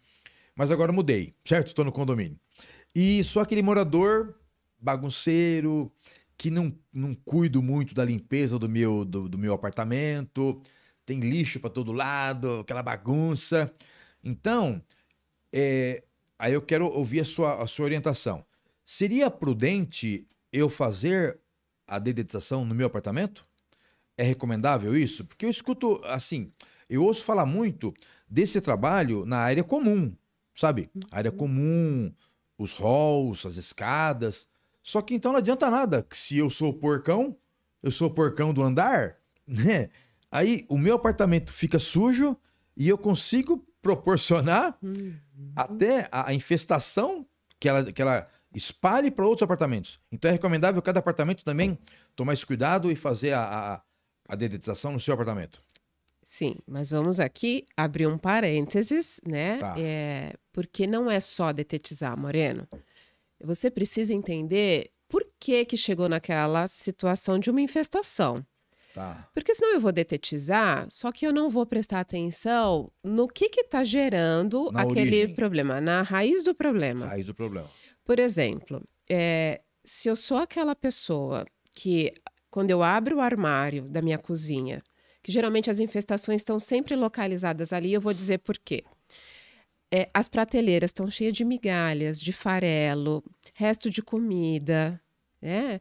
mas agora mudei, certo? Estou no condomínio. E sou aquele morador bagunceiro, que não cuido muito da limpeza do meu apartamento, tem lixo para todo lado, aquela bagunça. Então, aí eu quero ouvir a sua orientação. Seria prudente eu fazer a dedetização no meu apartamento? É recomendável isso? Porque eu escuto, assim, eu ouço falar muito desse trabalho na área comum, sabe? A área comum, os halls, as escadas. Só que então não adianta nada, que se eu sou o porcão do andar, né? Aí o meu apartamento fica sujo e eu consigo proporcionar até a infestação que ela espalhe para outros apartamentos. Então é recomendável cada apartamento também tomar esse cuidado e fazer a dedetização no seu apartamento. Sim, mas vamos aqui abrir um parênteses, né? Tá. Porque não é só detetizar, Moreno. Você precisa entender por que chegou naquela situação de uma infestação. Tá. Porque senão eu vou detetizar, só que eu não vou prestar atenção no que está gerando Na aquele origem. problema, na raiz do problema. Raiz do problema. Por exemplo, se eu sou aquela pessoa que, quando eu abro o armário da minha cozinha, que geralmente as infestações estão sempre localizadas ali, eu vou dizer por quê. As prateleiras estão cheias de migalhas, de farelo, resto de comida, né?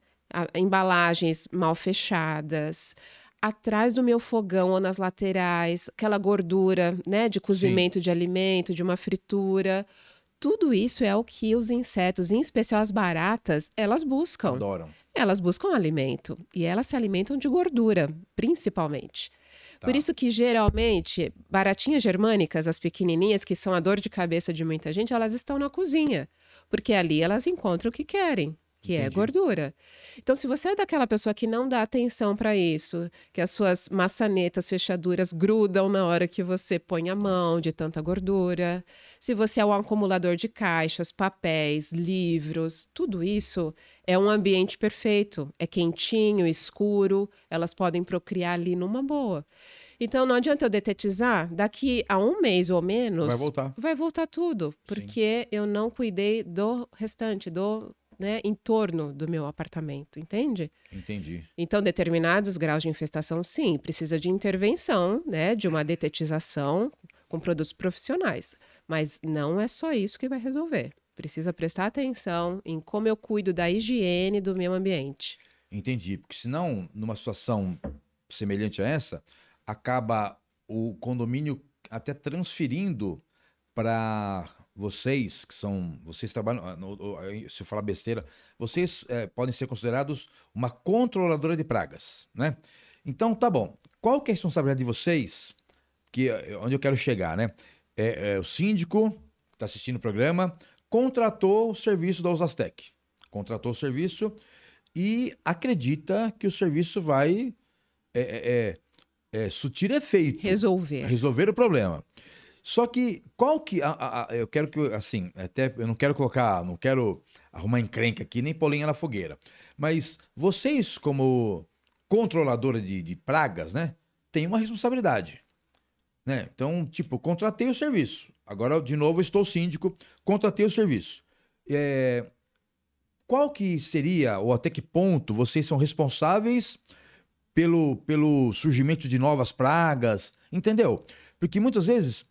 Embalagens mal fechadas, atrás do meu fogão ou nas laterais, aquela gordura, né, de cozimento de alimento, de uma fritura. Tudo isso é o que os insetos, em especial as baratas, elas buscam. Adoram. Elas buscam alimento e elas se alimentam de gordura, principalmente. Tá. Por isso que, geralmente, baratinhas germânicas, as pequenininhas, que são a dor de cabeça de muita gente, elas estão na cozinha, porque ali elas encontram o que querem, que é gordura. Então, se você é daquela pessoa que não dá atenção para isso, que as suas maçanetas, fechaduras grudam na hora que você põe a mão de tanta gordura, se você é um acumulador de caixas, papéis, livros, tudo isso é um ambiente perfeito. É quentinho, escuro, elas podem procriar ali numa boa. Então, não adianta eu detetizar, daqui a um mês ou menos... Vai voltar tudo, porque eu não cuidei do restante, em torno do meu apartamento, entende? Entendi. Então, determinados graus de infestação, sim, precisa de intervenção, né, de uma detetização com produtos profissionais. Mas não é só isso que vai resolver. Precisa prestar atenção em como eu cuido da higiene do meu ambiente. Entendi, porque senão, numa situação semelhante a essa, acaba o condomínio até transferindo para... Vocês trabalham, se eu falar besteira, vocês podem ser considerados uma controladora de pragas, né? Então, tá bom. Qual que é a responsabilidade de vocês, onde eu quero chegar, né? O síndico, que está assistindo o programa, contratou o serviço da Usastec. Contratou o serviço e acredita que o serviço vai surtir efeito. Resolver o problema. Só que, eu quero que, assim, até eu não quero arrumar encrenca aqui, nem pôr lenha na fogueira. Mas vocês, como controladora de pragas, né, tem uma responsabilidade, né? Então, tipo, contratei o serviço. Agora, de novo, eu estou síndico, contratei o serviço. Qual que seria, ou até que ponto, vocês são responsáveis pelo surgimento de novas pragas? Entendeu? Porque muitas vezes,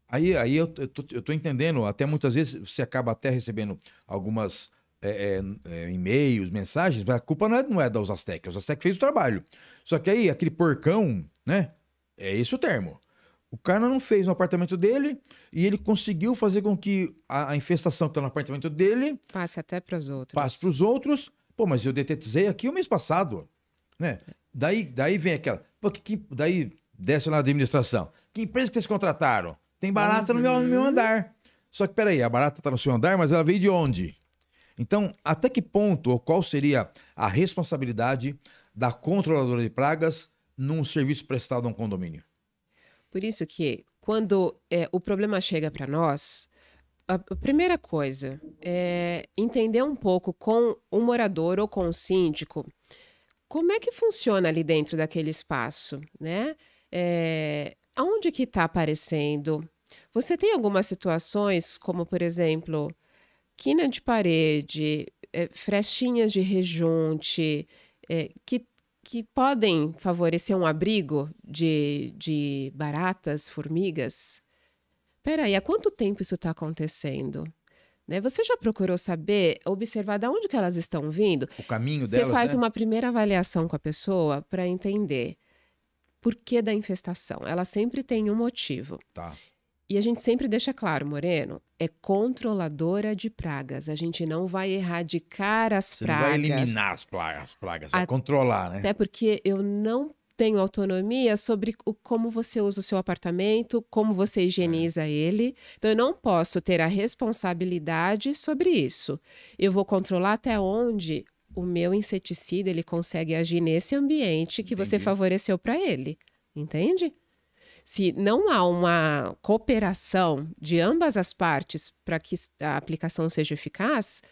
aí eu tô entendendo, até muitas vezes você acaba até recebendo algumas e-mails, mensagens, mas a culpa não é da Usastec, a Usastec fez o trabalho. Só que aí, aquele porcão, né? É esse o termo. O cara não fez no apartamento dele e ele conseguiu fazer com que a infestação que está no apartamento dele passe até para os outros. Passe para os outros. Pô, mas eu detetizei aqui o mês passado, né? Daí vem aquela... Pô, daí desce lá na administração. Que empresa que vocês contrataram? Tem barata no meu andar. Só que, peraí, a barata está no seu andar, mas ela veio de onde? Então, até que ponto ou qual seria a responsabilidade da controladora de pragas num serviço prestado a um condomínio? Por isso que, quando o problema chega para nós, a primeira coisa é entender um pouco com o morador ou com o síndico como é que funciona ali dentro daquele espaço, né? Aonde que está aparecendo? Você tem algumas situações, como, por exemplo, quina de parede, frestinhas de rejunte, que podem favorecer um abrigo de baratas, formigas? Peraí, há quanto tempo isso está acontecendo? Né? Você já procurou saber, observar de onde que elas estão vindo? O caminho Você delas, faz né? uma primeira avaliação com a pessoa para entender por que da infestação. Ela sempre tem um motivo. Tá. E a gente sempre deixa claro, Moreno, é controladora de pragas. A gente não vai erradicar as Você pragas. não vai eliminar as pragas, vai controlar, né? Até porque eu não tenho autonomia sobre como você usa o seu apartamento, como você higieniza ele. Então, eu não posso ter a responsabilidade sobre isso. Eu vou controlar até onde o meu inseticida ele consegue agir nesse ambiente que você favoreceu para ele. Entende? Se não há uma cooperação de ambas as partes para que a aplicação seja eficaz,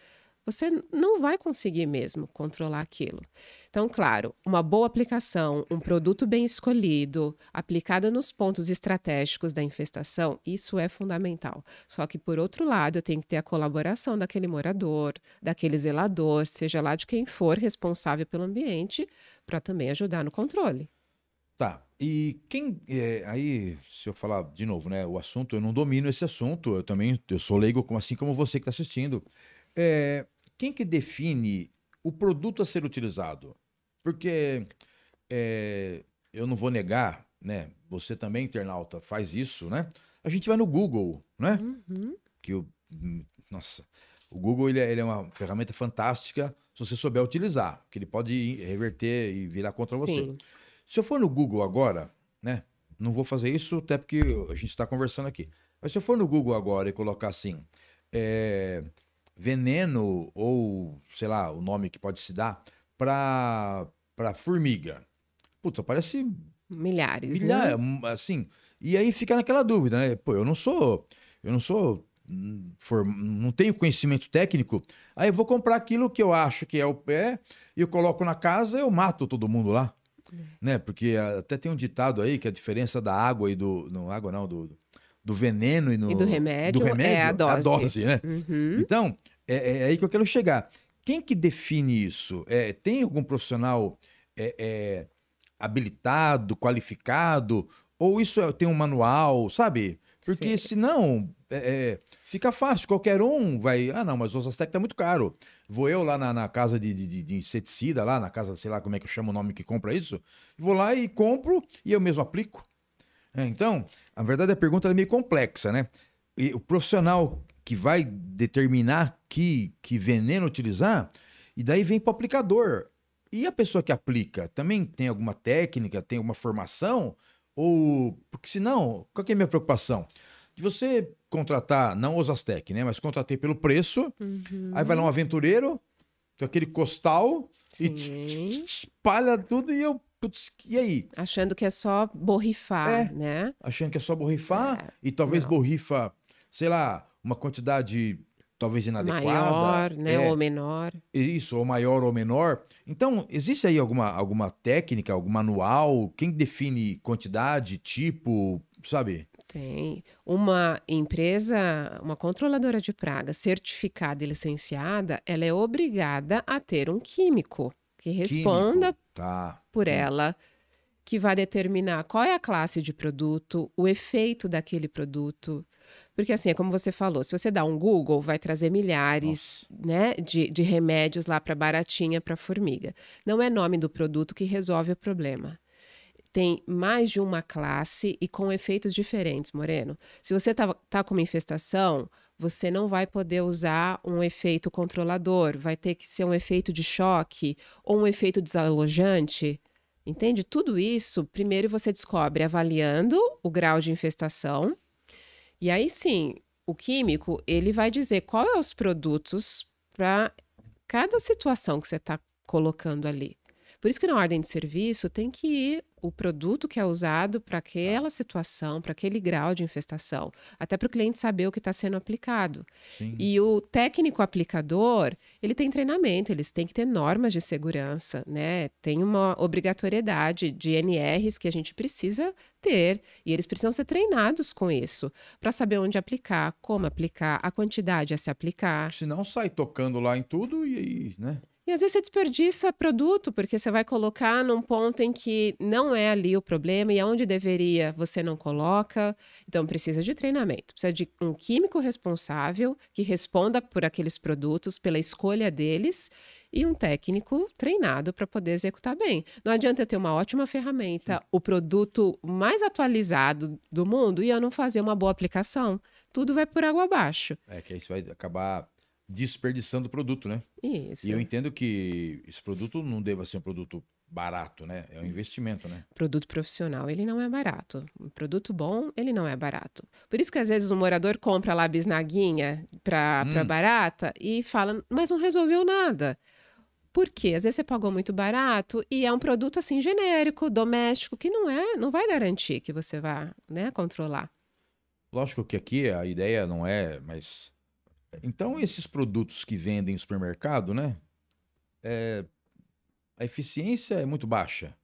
você não vai conseguir mesmo controlar aquilo. Então, claro, uma boa aplicação, um produto bem escolhido, aplicado nos pontos estratégicos da infestação, isso é fundamental. Só que, por outro lado, eu tenho que ter a colaboração daquele morador, daquele zelador, seja lá de quem for responsável pelo ambiente, para também ajudar no controle. Tá. E quem... aí, se eu falar de novo, né? O assunto, eu não domino esse assunto. Eu sou leigo, assim como você que está assistindo. Quem que define o produto a ser utilizado? Porque eu não vou negar, né? Você também, internauta, faz isso, né? A gente vai no Google, né? Nossa, o Google ele é uma ferramenta fantástica se você souber utilizar, que ele pode reverter e virar contra você. Se eu for no Google agora, né? Não vou fazer isso até porque a gente está conversando aqui. Mas se eu for no Google agora e colocar assim, veneno ou, sei lá, o nome que pode se dar para formiga. Putz, aparece milhares, né? Assim, e aí fica naquela dúvida, né? Pô, eu não tenho conhecimento técnico, aí eu vou comprar aquilo que eu acho que é o pé e eu coloco na casa e eu mato todo mundo lá. Né? Porque até tem um ditado aí que a diferença da água e do veneno e do remédio é a dose. Né? Então, é aí que eu quero chegar. Quem que define isso? Tem algum profissional habilitado, qualificado? Ou isso tem um manual, sabe? Porque senão fica fácil, qualquer um vai... Ah, não, mas o Usastec tá muito caro. Vou eu lá na casa de inseticida, lá na casa, sei lá como é que eu chamo o nome que compra isso, vou lá e compro e eu mesmo aplico. Então, na verdade a pergunta é meio complexa, né? E o profissional que vai determinar que veneno utilizar, e daí vem para o aplicador. E a pessoa que aplica também tem alguma técnica, tem alguma formação? Ou... Porque senão, qual que é a minha preocupação? De você contratar, não o Usastec, né? Mas contratei pelo preço, aí vai lá um aventureiro, com aquele costal, e espalha tudo e eu... Putz, e aí? Achando que é só borrifar, né? Achando que é só borrifar, e talvez borrifa, sei lá, uma quantidade talvez inadequada. Maior, né? Ou menor. Isso, ou maior ou menor. Então, existe aí alguma técnica, algum manual? Quem define quantidade, tipo, sabe? Tem. Uma empresa, uma controladora de pragas certificada e licenciada, ela é obrigada a ter um químico que responda Tá. por ela, que vai determinar qual é a classe de produto, o efeito daquele produto. Porque assim, é como você falou, se você dá um Google, vai trazer milhares, né, de remédios lá para baratinha, para formiga. Não é nome do produto que resolve o problema. Tem mais de uma classe e com efeitos diferentes, Moreno. Se você tá com uma infestação, você não vai poder usar um efeito controlador, vai ter que ser um efeito de choque ou um efeito desalojante. Entende? Tudo isso, primeiro você descobre avaliando o grau de infestação. E aí sim, o químico, ele vai dizer qual é os produtos para cada situação que você está colocando ali. Por isso que na ordem de serviço tem que ir o produto que é usado para aquela situação, para aquele grau de infestação, até para o cliente saber o que está sendo aplicado. Sim. E o técnico aplicador, ele tem treinamento, eles têm que ter normas de segurança, né? Tem uma obrigatoriedade de NRs que a gente precisa ter, e eles precisam ser treinados com isso, para saber onde aplicar, como aplicar, a quantidade a se aplicar. Senão sai tocando lá em tudo e né? E às vezes você desperdiça produto, porque você vai colocar num ponto em que não é ali o problema e aonde deveria você não coloca. Então precisa de treinamento, precisa de um químico responsável que responda por aqueles produtos, pela escolha deles e um técnico treinado para poder executar bem. Não adianta eu ter uma ótima ferramenta, o produto mais atualizado do mundo e eu não fazer uma boa aplicação. Tudo vai por água abaixo. É que aí você vai acabar desperdiçando o produto, né? Isso. E eu entendo que esse produto não deva ser um produto barato, né? É um investimento, né? Produto profissional, ele não é barato. Um produto bom, ele não é barato. Por isso que às vezes o morador compra lá a bisnaguinha para barata e fala, mas não resolveu nada. Por quê? Às vezes você pagou muito barato e é um produto assim genérico, doméstico, que não vai garantir que você vá, né, controlar. Lógico que aqui a ideia não é, mas... Então, esses produtos que vendem no supermercado, né? A eficiência é muito baixa.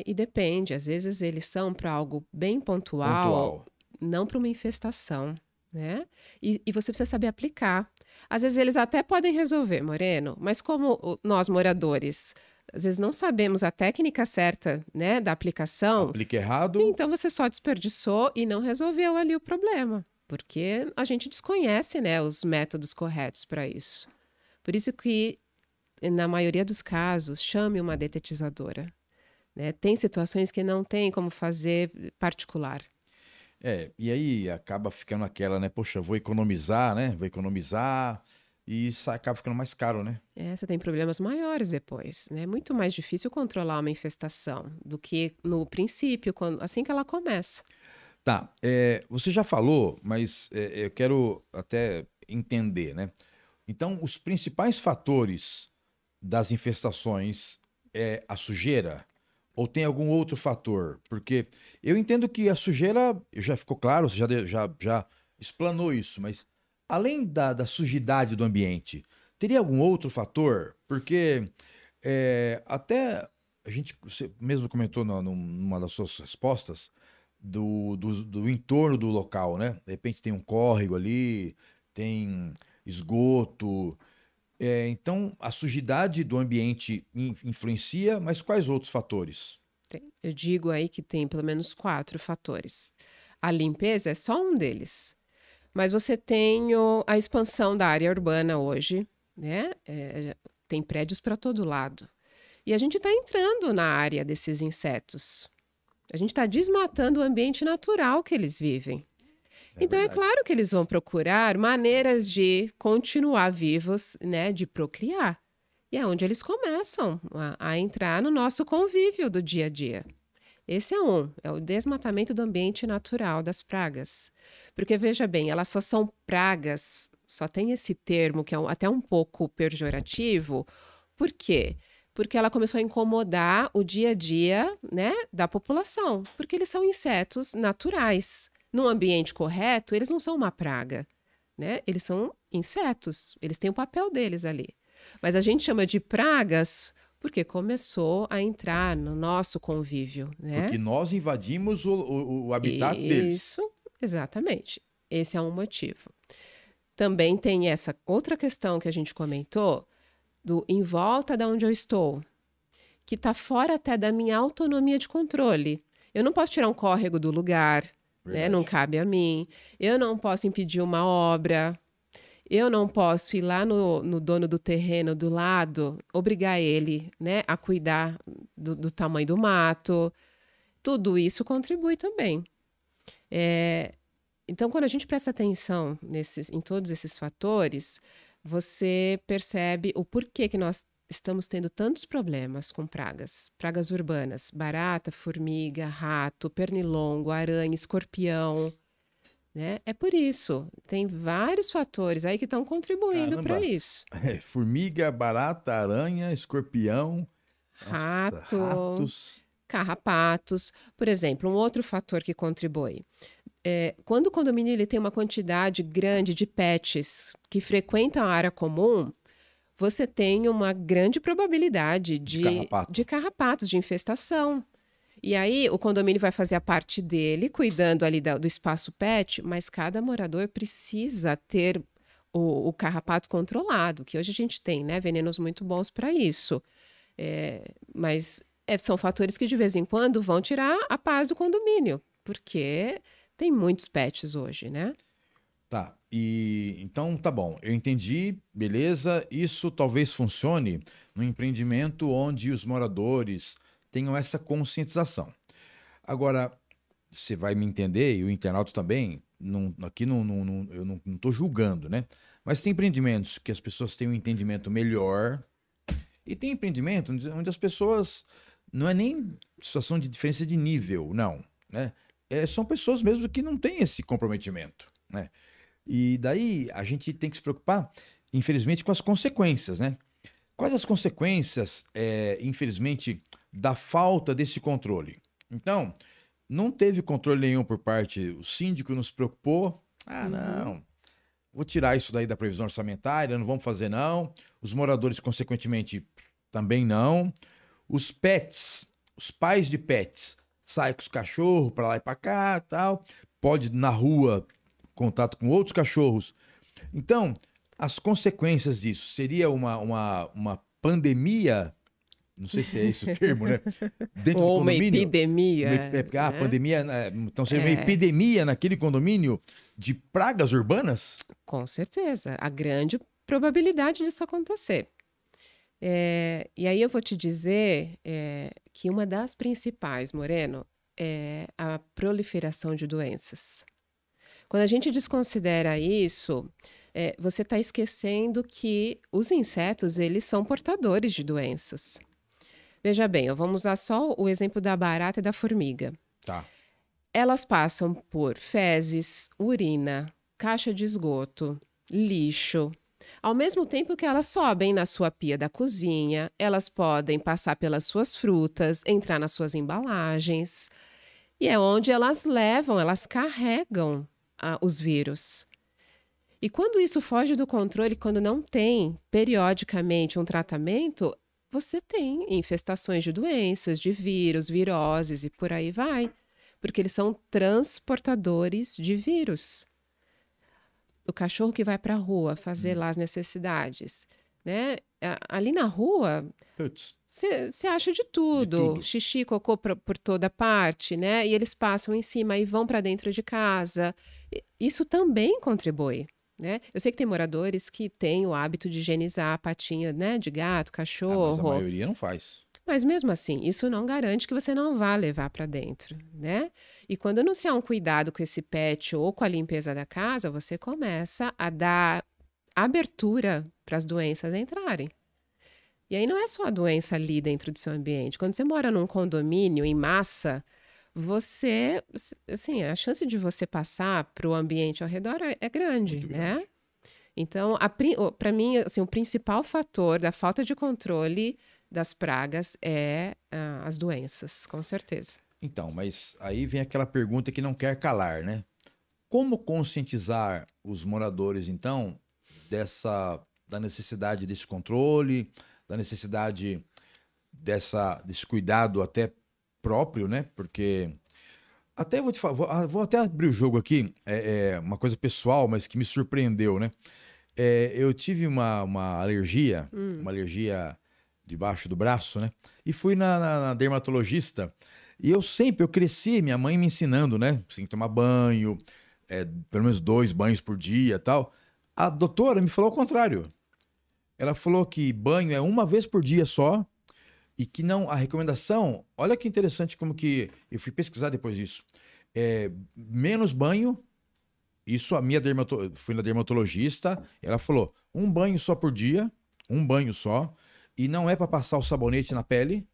E depende, às vezes eles são para algo bem pontual, não para uma infestação, né? E você precisa saber aplicar. Às vezes eles até podem resolver, Moreno, mas como nós moradores, às vezes não sabemos a técnica certa, né, da aplicação. Aplica errado. Então você só desperdiçou e não resolveu ali o problema. Porque a gente desconhece, né, os métodos corretos para isso. Por isso que, na maioria dos casos, chame uma detetizadora. Né? Tem situações que não tem como fazer particular. E aí acaba ficando aquela, né? Poxa, vou economizar, né? Vou economizar e isso acaba ficando mais caro, né? Você tem problemas maiores depois, né? É muito mais difícil controlar uma infestação do que no princípio, assim que ela começa. Tá, você já falou, mas eu quero até entender, né? Então, os principais fatores das infestações é a sujeira? Ou tem algum outro fator? Porque eu entendo que a sujeira, já ficou claro, você já explanou isso, mas além da sujidade do ambiente, teria algum outro fator? Porque até a gente, você mesmo comentou numa das suas respostas, do entorno do local, né? De repente tem um córrego ali, tem esgoto. Então, a sujidade do ambiente influencia, mas quais outros fatores? Eu digo aí que tem pelo menos 4 fatores. A limpeza é só um deles. Mas você tem a expansão da área urbana hoje, né? Tem prédios para todo lado. E a gente está entrando na área desses insetos. A gente está desmatando o ambiente natural que eles vivem. Então, verdade. É claro que eles vão procurar maneiras de continuar vivos, né, de procriar. E é onde eles começam a entrar no nosso convívio do dia a dia. Esse é o desmatamento do ambiente natural das pragas. Porque, veja bem, elas só são pragas, só tem esse termo que é até um pouco pejorativo. Por quê? Porque ela começou a incomodar o dia a dia, né, da população. Porque eles são insetos naturais. Num ambiente correto, eles não são uma praga, né? Eles são insetos. Eles têm o papel deles ali. Mas a gente chama de pragas porque começou a entrar no nosso convívio, né? Porque nós invadimos o habitat deles. Isso, exatamente. Esse é um motivo. Também tem essa outra questão que a gente comentou, do em volta de onde eu estou, que está fora até da minha autonomia de controle. Eu não posso tirar um córrego do lugar, né? Não cabe a mim. Eu não posso impedir uma obra. Eu não posso ir lá no dono do terreno do lado, obrigar ele, né, a cuidar do tamanho do mato. Tudo isso contribui também. Então, quando a gente presta atenção em todos esses fatores, você percebe o porquê que nós estamos tendo tantos problemas com pragas urbanas, barata, formiga, rato, pernilongo, aranha, escorpião, né? É por isso, tem vários fatores aí que estão contribuindo para isso. Formiga, barata, aranha, escorpião, ratos, carrapatos. Por exemplo, um outro fator que contribui. Quando o condomínio ele tem uma quantidade grande de pets que frequentam a área comum, você tem uma grande probabilidade de carrapatos, de infestação. E aí o condomínio vai fazer a parte dele, cuidando ali do espaço pet, mas cada morador precisa ter o carrapato controlado, que hoje a gente tem, né, venenos muito bons para isso. Mas são fatores que de vez em quando vão tirar a paz do condomínio, porque tem muitos pets hoje, né? Tá, então tá bom, eu entendi, beleza, isso talvez funcione no empreendimento onde os moradores tenham essa conscientização. Agora, você vai me entender, e o internauta também, aqui eu não estou julgando, né? Mas tem empreendimentos que as pessoas têm um entendimento melhor e tem empreendimento onde as pessoas, não é nem situação de diferença de nível, não, né? São pessoas mesmo que não têm esse comprometimento, né? E daí a gente tem que se preocupar, infelizmente, com as consequências, né? Quais as consequências, infelizmente, da falta desse controle? Então, não teve controle nenhum por parte, o síndico não se preocupou. Não, vou tirar isso daí da previsão orçamentária, não vamos fazer não. Os moradores, consequentemente, também não. Os pets, os pais de pets, saem com os cachorros para lá e para cá, tal. Pode, na rua, contato com outros cachorros. Então, as consequências disso seria uma pandemia, não sei se é esse o termo, né? Dentro do condomínio. Uma epidemia. Pandemia, então seria uma epidemia naquele condomínio de pragas urbanas? Com certeza, a grande probabilidade disso acontecer. E aí eu vou te dizer que uma das principais, Moreno, é a proliferação de doenças. Quando a gente desconsidera isso, você está esquecendo que os insetos, eles são portadores de doenças. Veja bem, vamos usar só o exemplo da barata e da formiga. Tá. Elas passam por fezes, urina, caixa de esgoto, lixo. Ao mesmo tempo que elas sobem na sua pia da cozinha, elas podem passar pelas suas frutas, entrar nas suas embalagens. E é onde elas carregam os vírus. E quando isso foge do controle, quando não tem periodicamente um tratamento, você tem infestações de doenças, de vírus, viroses e por aí vai. Porque eles são transportadores de vírus. O cachorro que vai para a rua fazer lá as necessidades, né? Ali na rua, você acha de tudo. Xixi, cocô por toda parte, né? E eles passam em cima e vão para dentro de casa. Isso também contribui, né? Eu sei que tem moradores que têm o hábito de higienizar a patinha, né, de gato, cachorro. Mas a maioria não faz. Mas mesmo assim, isso não garante que você não vá levar para dentro, né? E quando não se há um cuidado com esse pet ou com a limpeza da casa, você começa a dar abertura para as doenças entrarem. E aí não é só a doença ali dentro do seu ambiente. Quando você mora num condomínio em massa, a chance de você passar para o ambiente ao redor é grande, né? Então, para mim, assim, o principal fator da falta de controle das pragas é as doenças, com certeza. Então, mas aí vem aquela pergunta que não quer calar, né? Como conscientizar os moradores, então, da necessidade desse controle, da necessidade desse cuidado até próprio, né? Porque até vou te falar, vou até abrir o jogo aqui, uma coisa pessoal, mas que me surpreendeu, né? Eu tive uma alergia, uma alergia debaixo do braço, né? E fui na dermatologista. E eu cresci, minha mãe me ensinando, né? Assim, tomar banho, pelo menos 2 banhos por dia e tal. A doutora me falou ao contrário. Ela falou que banho é uma vez por dia só e que não, a recomendação, olha que interessante como que eu fui pesquisar depois disso. Menos banho, isso fui na dermatologista, ela falou, um banho só por dia, um banho só, e não é para passar o sabonete na pele.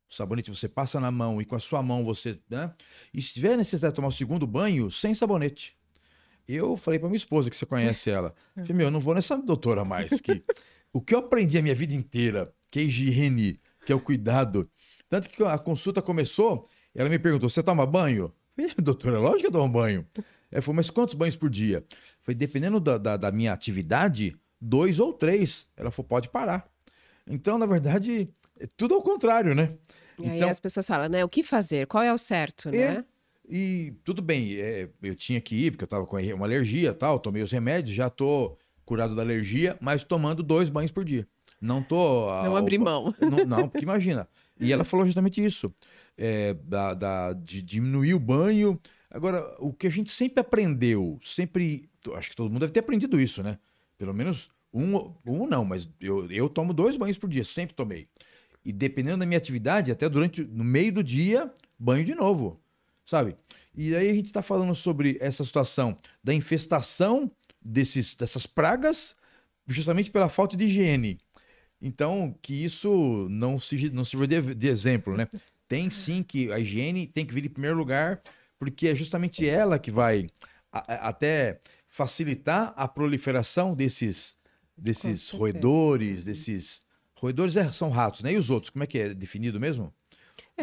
O sabonete você passa na mão e com a sua mão você, né? E se tiver necessidade de tomar o segundo banho, sem sabonete. Eu falei pra minha esposa, que você conhece ela, falei, eu não vou nessa doutora mais, que o que eu aprendi a minha vida inteira, que é higiene, que é o cuidado. Tanto que a consulta começou, ela me perguntou, você toma banho? Eu falei, doutora, lógico que eu tomo banho. Ela falou, mas quantos banhos por dia? Eu falei, dependendo da minha atividade, 2 ou 3. Ela falou, pode parar. Então, na verdade, é tudo ao contrário, né? E aí Então, as pessoas falam, né? O que fazer? Qual é o certo, né? e tudo bem, eu tinha que ir, porque eu tava com uma alergia e tal, tomei os remédios, já tô curado da alergia, mas tomando 2 banhos por dia. Não tô... Não abrir mão. Não, porque imagina. E ela falou justamente isso, de diminuir o banho. Agora, o que a gente sempre aprendeu, acho que todo mundo deve ter aprendido isso, né? Pelo menos um não, mas eu tomo 2 banhos por dia, sempre tomei. E dependendo da minha atividade, até no meio do dia, banho de novo, sabe? E aí a gente está falando sobre essa situação da infestação dessas pragas, justamente pela falta de higiene. Então, que isso não sirva de exemplo, né? Tem sim que a higiene tem que vir em primeiro lugar, porque é justamente ela que vai até facilitar a proliferação desses roedores, Roedores são ratos, né? E os outros, como é que é definido mesmo?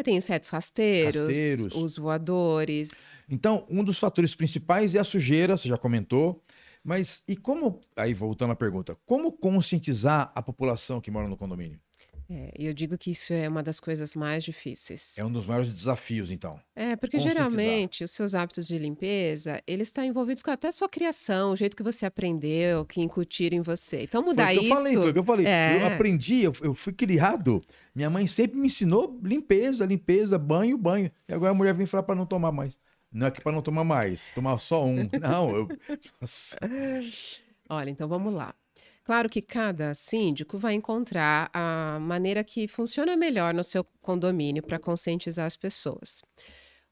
Tem insetos rasteiros, Rasteiros. os voadores. Então, um dos fatores principais é a sujeira, você já comentou. Mas e como, aí voltando à pergunta, como conscientizar a população que mora no condomínio? Eu digo que isso é uma das coisas mais difíceis. É um dos maiores desafios, então. Porque Conscientizar. geralmente os seus hábitos de limpeza, eles estão envolvidos com até a sua criação, o jeito que você aprendeu, que incutiram em você. Então mudar isso... Foi o que eu falei. Eu aprendi, eu fui criado. Minha mãe sempre me ensinou limpeza, banho. E agora a mulher vem falar para não tomar mais. Não é que para não tomar mais, tomar só um. Não, Nossa. Olha, então vamos lá. Claro que cada síndico vai encontrar a maneira que funciona melhor no seu condomínio para conscientizar as pessoas.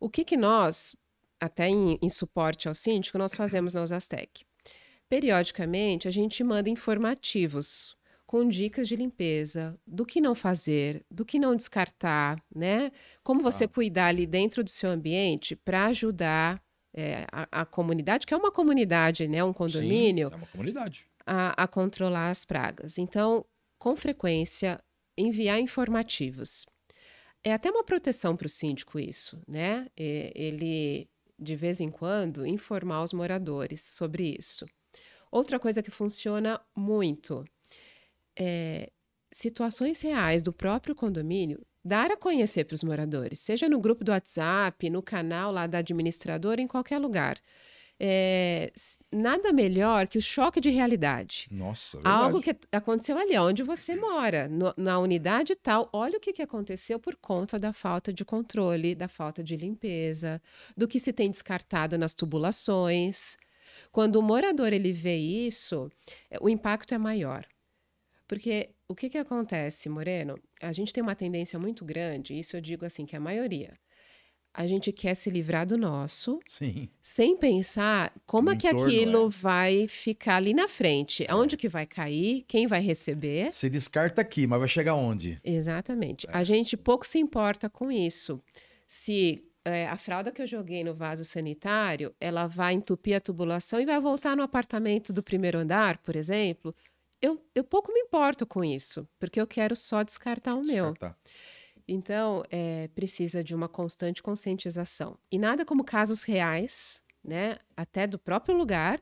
O que nós, até em suporte ao síndico, nós fazemos na Usastec? Periodicamente, a gente manda informativos com dicas de limpeza, do que não fazer, do que não descartar, né? Como você cuidar ali dentro do seu ambiente para ajudar a comunidade, que é uma comunidade, né? Um condomínio. Sim, é uma comunidade. A controlar as pragas. Então, com frequência, enviar informativos. É até uma proteção para o síndico isso, né? Ele, de vez em quando, informar os moradores sobre isso. Outra coisa que funciona muito é situações reais do próprio condomínio, dar a conhecer para os moradores, seja no grupo do WhatsApp, no canal lá da administradora, em qualquer lugar. Nada melhor que o choque de realidade. Nossa, verdade. Algo que aconteceu ali, onde você mora, na unidade tal. Olha o que aconteceu por conta da falta de controle, da falta de limpeza, do que se tem descartado nas tubulações. Quando o morador ele vê isso, o impacto é maior. Porque o que acontece, Moreno? A gente tem uma tendência muito grande, isso eu digo assim, que a maioria. A gente quer se livrar do nosso, Sim. Sem pensar como é que aquilo vai ficar ali na frente. Aonde que vai cair, quem vai receber. Você descarta aqui, mas vai chegar onde? Exatamente. A gente pouco se importa com isso. Se a fralda que eu joguei no vaso sanitário, ela vai entupir a tubulação e vai voltar no apartamento do primeiro andar, por exemplo, eu pouco me importo com isso, porque eu quero só descartar o meu. Então, precisa de uma constante conscientização. E nada como casos reais, né, até do próprio lugar,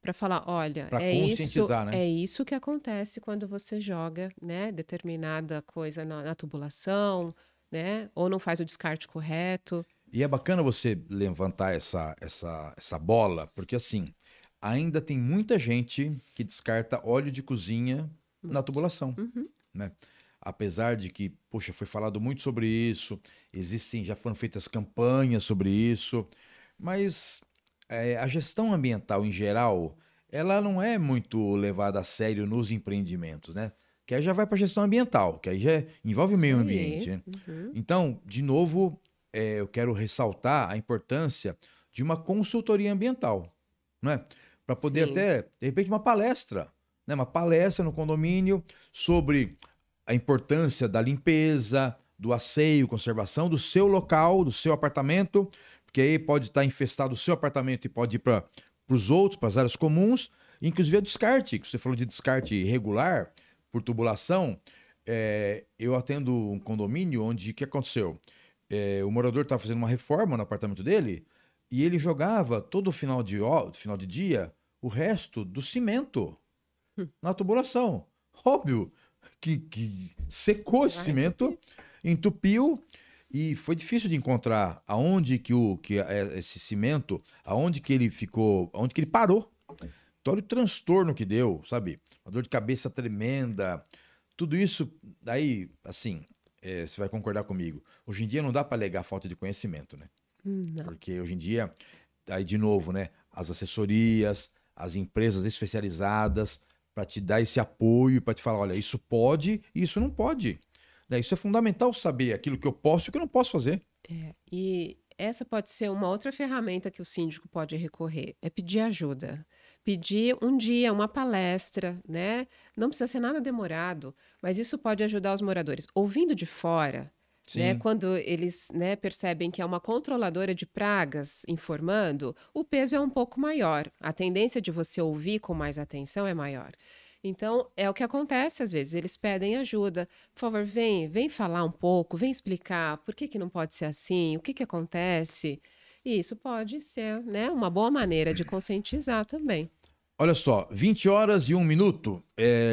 para falar, olha, Para conscientizar, né? é isso que acontece quando você joga, né, determinada coisa na tubulação, né, ou não faz o descarte correto. E é bacana você levantar essa bola, porque assim, ainda tem muita gente que descarta óleo de cozinha na tubulação, Uhum. né? Apesar de que, poxa, foi falado muito sobre isso, já foram feitas campanhas sobre isso, mas a gestão ambiental em geral, ela não é muito levada a sério nos empreendimentos, né? Que aí já vai para a gestão ambiental, que aí já envolve o Isso meio aí. ambiente, né? Uhum. Então, de novo, eu quero ressaltar a importância de uma consultoria ambiental, não é? Para poder Sim. até, de repente, uma palestra, né? Uma palestra no condomínio sobre a importância da limpeza, do asseio, conservação do seu local, do seu apartamento, porque aí pode estar infestado o seu apartamento e pode ir para os outros, para as áreas comuns, inclusive a descarte, que você falou de descarte irregular por tubulação. Eu atendo um condomínio onde o que aconteceu? O morador estava fazendo uma reforma no apartamento dele e ele jogava todo final de dia o resto do cimento na tubulação. Óbvio que secou esse Vai cimento, entupir. entupiu e foi difícil de encontrar aonde esse cimento, aonde que ele ficou, aonde que ele parou. Então, olha o transtorno que deu, sabe? Uma dor de cabeça tremenda. Tudo isso, daí, assim, você vai concordar comigo. Hoje em dia não dá para alegar falta de conhecimento, né? Não. Porque hoje em dia, aí de novo, né? As assessorias, as empresas especializadas para te dar esse apoio, para te falar, olha, isso pode e isso não pode. Daí isso é fundamental saber aquilo que eu posso e o que eu não posso fazer. E essa pode ser uma outra ferramenta que o síndico pode recorrer, é pedir ajuda. Pedir um dia, uma palestra, né? Não precisa ser nada demorado, mas isso pode ajudar os moradores. Ouvindo de fora, né? Sim. Quando eles, né, percebem que é uma controladora de pragas informando, o peso é um pouco maior. A tendência de você ouvir com mais atenção é maior. Então, é o que acontece às vezes, eles pedem ajuda. Por favor, vem falar um pouco, vem explicar por que não pode ser assim, o que acontece. E isso pode ser, né, uma boa maneira de conscientizar também. Olha só, 20 horas e 1 minuto.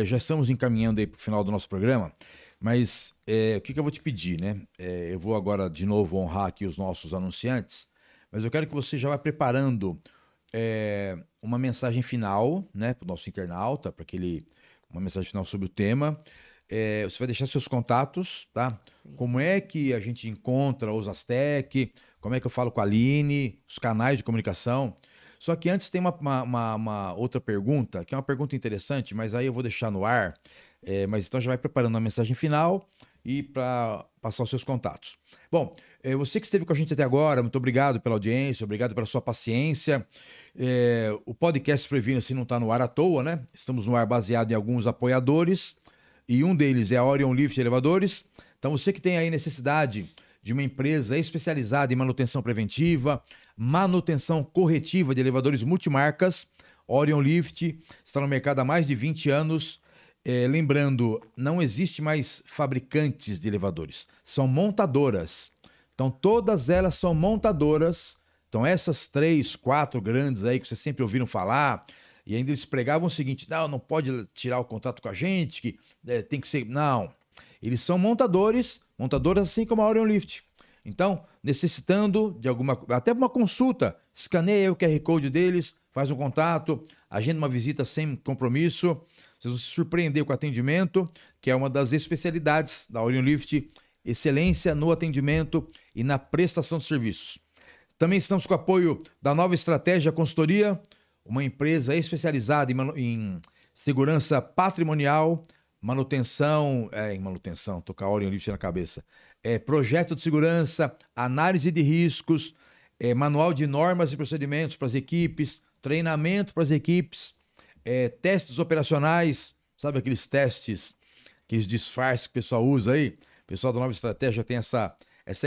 Já estamos encaminhando aí para o final do nosso programa. Mas o que eu vou te pedir, né? Eu vou agora de novo honrar aqui os nossos anunciantes, mas eu quero que você já vá preparando uma mensagem final, né, para o nosso internauta, uma mensagem final sobre o tema. Você vai deixar seus contatos, tá? Como é que a gente encontra os Aztec, como é que eu falo com a Aline, os canais de comunicação. Só que antes tem uma outra pergunta, que é uma pergunta interessante, mas aí eu vou deixar no ar. Mas então já vai preparando a mensagem final e para passar os seus contatos. Bom, você que esteve com a gente até agora, muito obrigado pela audiência, obrigado pela sua paciência. O podcast Previna-se não está no ar à toa, né? Estamos no ar baseado em alguns apoiadores e um deles é a Orion Lift Elevadores. Então você que tem aí necessidade de uma empresa especializada em manutenção preventiva, manutenção corretiva de elevadores multimarcas, Orion Lift está no mercado há mais de 20 anos. Lembrando, não existe mais fabricantes de elevadores, são montadoras. Então todas elas são montadoras. Então essas 3, 4 grandes aí que vocês sempre ouviram falar, e ainda eles pregavam o seguinte, não pode tirar o contato com a gente, que tem que ser... Não, eles são montadoras assim como a Orion Lift. Então, necessitando de até uma consulta, escaneia o QR Code deles, faz um contato, agenda uma visita sem compromisso. Vocês vão se surpreender com o atendimento, que é uma das especialidades da Orion Lift, excelência no atendimento e na prestação de serviços. Também estamos com o apoio da Nova Estratégia Consultoria, uma empresa especializada em segurança patrimonial, manutenção, tô com a Orion Lift na cabeça, projeto de segurança, análise de riscos, manual de normas e procedimentos para as equipes, treinamento para as equipes, testes operacionais, sabe aqueles testes, aqueles disfarces que o pessoal usa aí? O pessoal da Nova Estratégia tem essa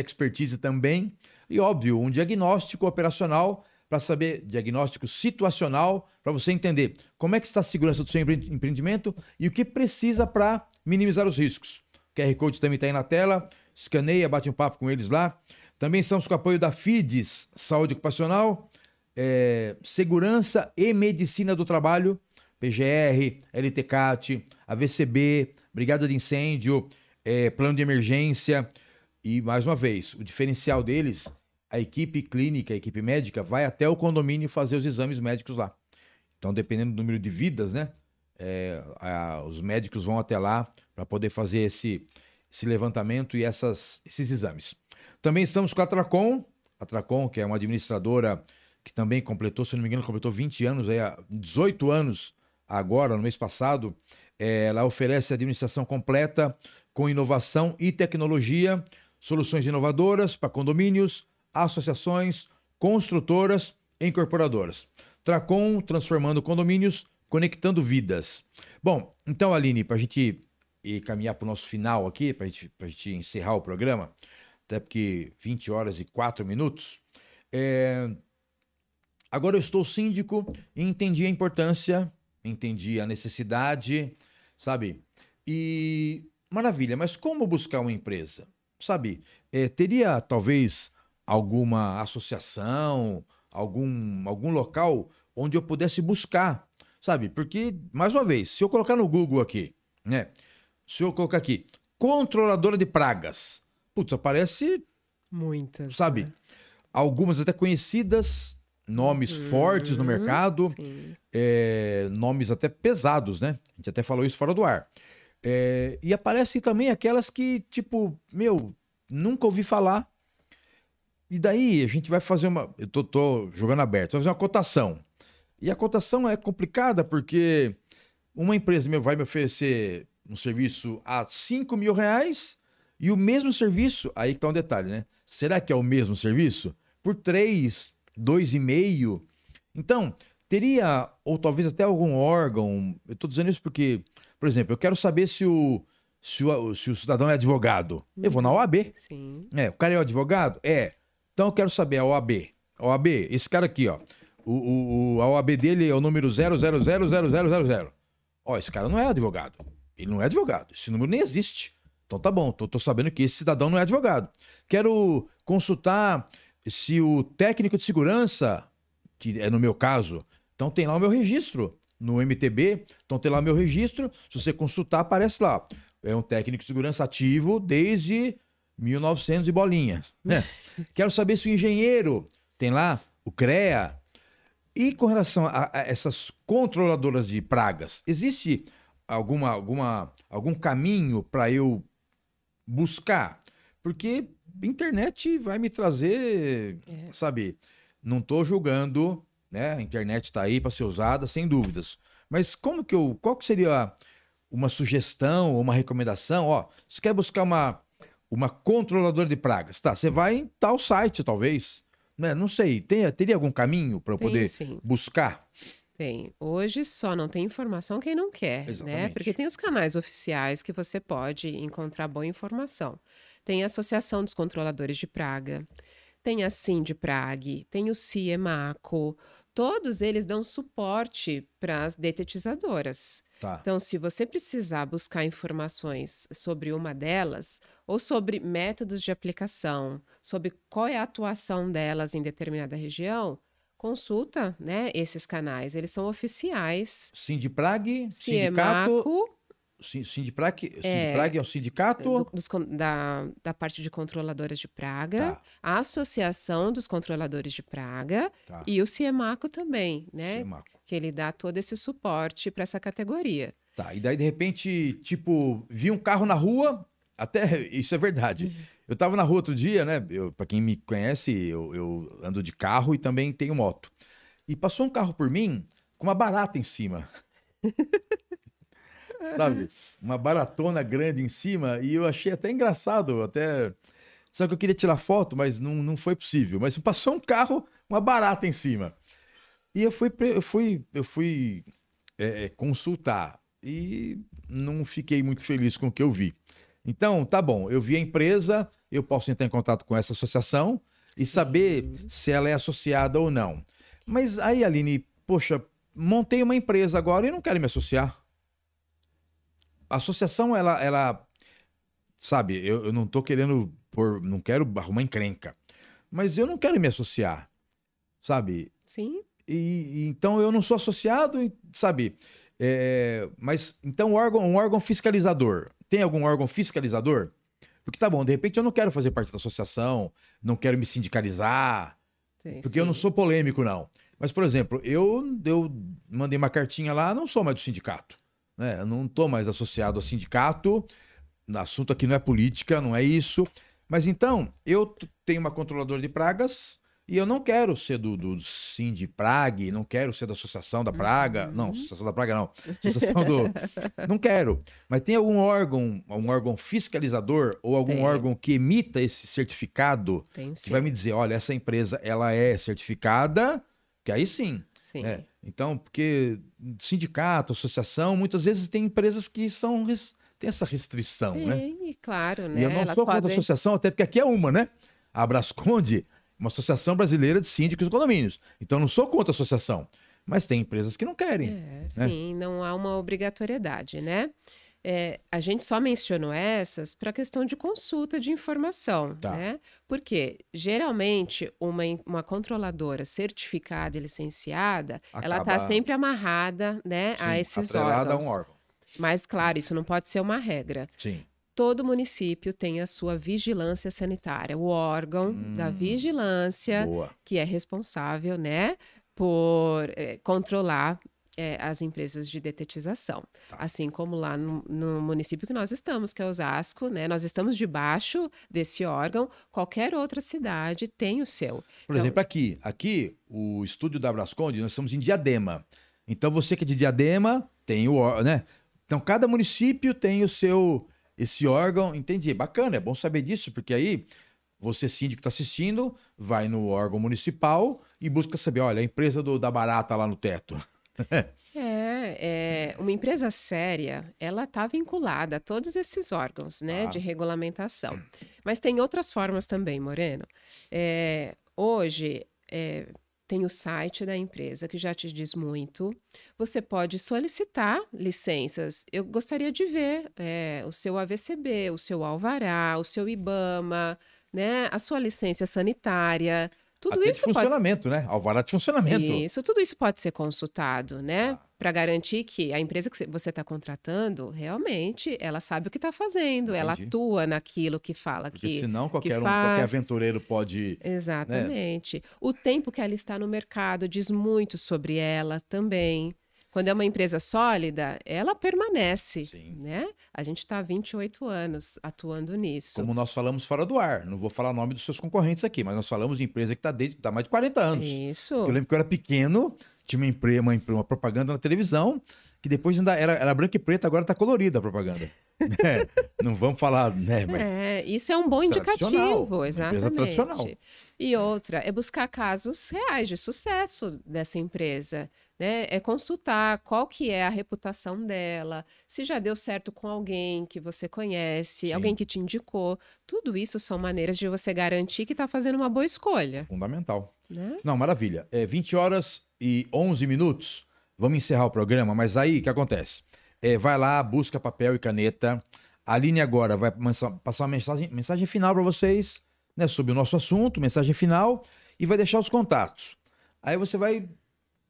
expertise também. E, óbvio, um diagnóstico operacional para saber, diagnóstico situacional, para você entender como é que está a segurança do seu empreendimento e o que precisa para minimizar os riscos. O QR Code também está aí na tela, escaneia, bate um papo com eles lá. Também estamos com o apoio da FIDES Saúde Ocupacional, segurança e medicina do trabalho, PGR, LTCAT, AVCB, brigada de incêndio, plano de emergência. E, mais uma vez, o diferencial deles, a equipe clínica, a equipe médica, vai até o condomínio fazer os exames médicos lá. Então, dependendo do número de vidas, né? Os médicos vão até lá para poder fazer esse levantamento e esses exames. Também estamos com a Tracom, que é uma administradora que também completou, se não me engano, completou 20 anos, 18 anos agora, no mês passado. Ela oferece administração completa com inovação e tecnologia, soluções inovadoras para condomínios, associações, construtoras e incorporadoras. Tracom, transformando condomínios, conectando vidas. Bom, então, Aline, para a gente caminhar para o nosso final aqui, para a gente encerrar o programa, até porque 20 horas e 4 minutos, agora eu estou síndico e entendi a importância, entendi a necessidade, sabe? E maravilha, mas como buscar uma empresa? Sabe, teria talvez alguma associação, algum local onde eu pudesse buscar, sabe? Porque, mais uma vez, se eu colocar no Google aqui, né? Se eu colocar aqui, controladora de pragas, putz, aparece muitas, sabe? Né? Algumas até conhecidas, nomes fortes no mercado, nomes até pesados, né? A gente até falou isso fora do ar. E aparecem também aquelas que, tipo, nunca ouvi falar. E daí a gente vai fazer eu tô jogando aberto, vai fazer uma cotação. E a cotação é complicada porque uma empresa vai me oferecer um serviço a R$5.000 e o mesmo serviço, aí que tá um detalhe, né? Será que é o mesmo serviço? Por 3, 2,5. Então, teria, ou talvez até algum órgão, eu tô dizendo isso porque, por exemplo, eu quero saber se o cidadão é advogado. Eu vou na OAB. Sim. O cara é o advogado? Então eu quero saber a OAB. OAB, esse cara aqui, ó. A OAB dele é o número 0000000. Ó, esse cara não é advogado. Ele não é advogado. Esse número nem existe. Então tá bom, tô sabendo que esse cidadão não é advogado. Quero consultar se o técnico de segurança, que é no meu caso, então tem lá o meu registro no MTB, então tem lá o meu registro, se você consultar aparece lá. É um técnico de segurança ativo desde 1900 e bolinha. Quero saber se o engenheiro tem lá o CREA. E com relação a essas controladoras de pragas, existe algum caminho para eu buscar? Porque a internet vai me trazer, sabe? Não estou julgando, né? A internet está aí para ser usada, sem dúvidas. Mas qual que seria uma sugestão ou uma recomendação? Ó, você quer buscar uma controladora de pragas? Tá, você vai em tal site, talvez. Né? Não sei, teria algum caminho para eu poder buscar? Tem. Hoje só não tem informação quem não quer, Exatamente. né? Porque tem os canais oficiais que você pode encontrar boa informação. Tem a Associação dos Controladores de Praga, tem a Sindiprag, tem o CIEMACO. Todos eles dão suporte para as detetizadoras. Tá. Então, se você precisar buscar informações sobre uma delas, ou sobre métodos de aplicação, sobre qual é a atuação delas em determinada região, consulta, né, esses canais. Eles são oficiais. Sindiprag, CIEMACO, Sindiprag é o sindicato? da parte de controladores de praga, Tá. a Associação dos Controladores de Praga e o CIEMACO também, né? CIEMACO. Que ele dá todo esse suporte para essa categoria. Tá, e daí de repente, tipo, vi um carro na rua, até isso é verdade. Eu tava na rua outro dia, né? Pra quem me conhece, eu ando de carro e também tenho moto. E passou um carro por mim com uma barata em cima. Sabe? Uma baratona grande em cima e eu achei até engraçado, Só que eu queria tirar foto, mas não foi possível. Mas passou um carro, uma barata em cima. E eu fui consultar e não fiquei muito feliz com o que eu vi. Então, tá bom, eu vi a empresa, eu posso entrar em contato com essa associação e saber se ela é associada ou não. Mas aí, Aline, poxa, montei uma empresa agora e não quero me associar. A associação, ela sabe, eu não tô querendo não quero arrumar encrenca, mas eu não quero me associar, sabe? Sim. Então eu não sou associado, sabe? Mas então um órgão fiscalizador. Tem algum órgão fiscalizador? Porque tá bom, de repente eu não quero fazer parte da associação, não quero me sindicalizar, Sim, porque eu não sim. sou polêmico, não. Mas, por exemplo, eu mandei uma cartinha lá, não sou mais do sindicato. Né? Eu não estou mais associado ao sindicato. O assunto aqui não é política, não é isso. Mas então, eu tenho uma controladora de pragas e eu não quero ser do Sindiprag, não quero ser da Associação da Praga. Não, Uhum. Associação da Praga não. Associação do. Não quero. Mas tem algum órgão fiscalizador ou algum Tem, órgão que emita esse certificado tem que vai sim. me dizer, olha, essa empresa ela é certificada, que aí sim. Sim. Né? Então, porque sindicato, associação, muitas vezes tem empresas que têm essa restrição, né? Tem, e claro, E eu né? não Elas sou contra a podem. associação, até porque aqui é uma, né? A Abrasconde, uma associação brasileira de síndicos e condomínios. Então eu não sou contra a associação. Mas tem empresas que não querem, né? Sim, não há uma obrigatoriedade, né? A gente só mencionou essas para questão de consulta de informação, Tá. né? Porque geralmente uma controladora certificada e licenciada, ela está Acaba, sempre amarrada, né, a sim, esses atrelada a um órgãos. órgão. Mas, claro, isso não pode ser uma regra. Sim. Todo município tem a sua vigilância sanitária, o órgão da vigilância Boa. que é responsável, né, por controlar as empresas de detetização. Tá. Assim como lá no município que nós estamos, que é Osasco, né, nós estamos debaixo desse órgão, qualquer outra cidade tem o seu. Por exemplo, aqui, o estúdio da Abrasconde, nós estamos em Diadema. Então você que é de Diadema tem o órgão, né? Então cada município tem esse órgão, entendi. Bacana, é bom saber disso, porque aí você, síndico que está assistindo, vai no órgão municipal e busca saber, olha, a empresa da barata lá no teto. Uma empresa séria, ela está vinculada a todos esses órgãos, né, de Tá. regulamentação. Mas tem outras formas também, Moreno. Hoje, tem o site da empresa que já te diz muito. Você pode solicitar licenças. Eu gostaria de ver o seu AVCB, o seu alvará, o seu IBAMA, né, a sua licença sanitária. Tudo Até de isso pode funcionamento, né? Alvará de funcionamento. tudo isso pode ser consultado, né? Tá. Para garantir que a empresa que você está contratando, realmente, ela sabe o que está fazendo, ela Entendi. atua naquilo que fala Porque que, senão que qualquer faz. aventureiro pode, né? Exatamente. O tempo que ela está no mercado diz muito sobre ela também. Quando é uma empresa sólida, ela permanece, Sim. né? A gente está há 28 anos atuando nisso. Como nós falamos fora do ar. Não vou falar o nome dos seus concorrentes aqui, mas nós falamos de empresa que está há mais de 40 anos. Isso. Eu lembro que eu era pequeno, tinha uma propaganda na televisão, que depois ainda era branca e preta, agora está colorida a propaganda. Né? Não vamos falar, né? Mas Isso é um bom tradicional, indicativo, uma empresa tradicional. exatamente. E outra é buscar casos reais de sucesso dessa empresa, né? É consultar qual que é a reputação dela, se já deu certo com alguém que você conhece, alguém Sim, que te indicou. Tudo isso são maneiras de você garantir que está fazendo uma boa escolha, fundamental. né? Não, maravilha. 20 horas e 11 minutos. Vamos encerrar o programa, mas aí o que acontece? Vai lá, busca papel e caneta. A Aline agora vai passar uma mensagem final para vocês, né, sobre o nosso assunto, mensagem final, e vai deixar os contatos. Aí você vai,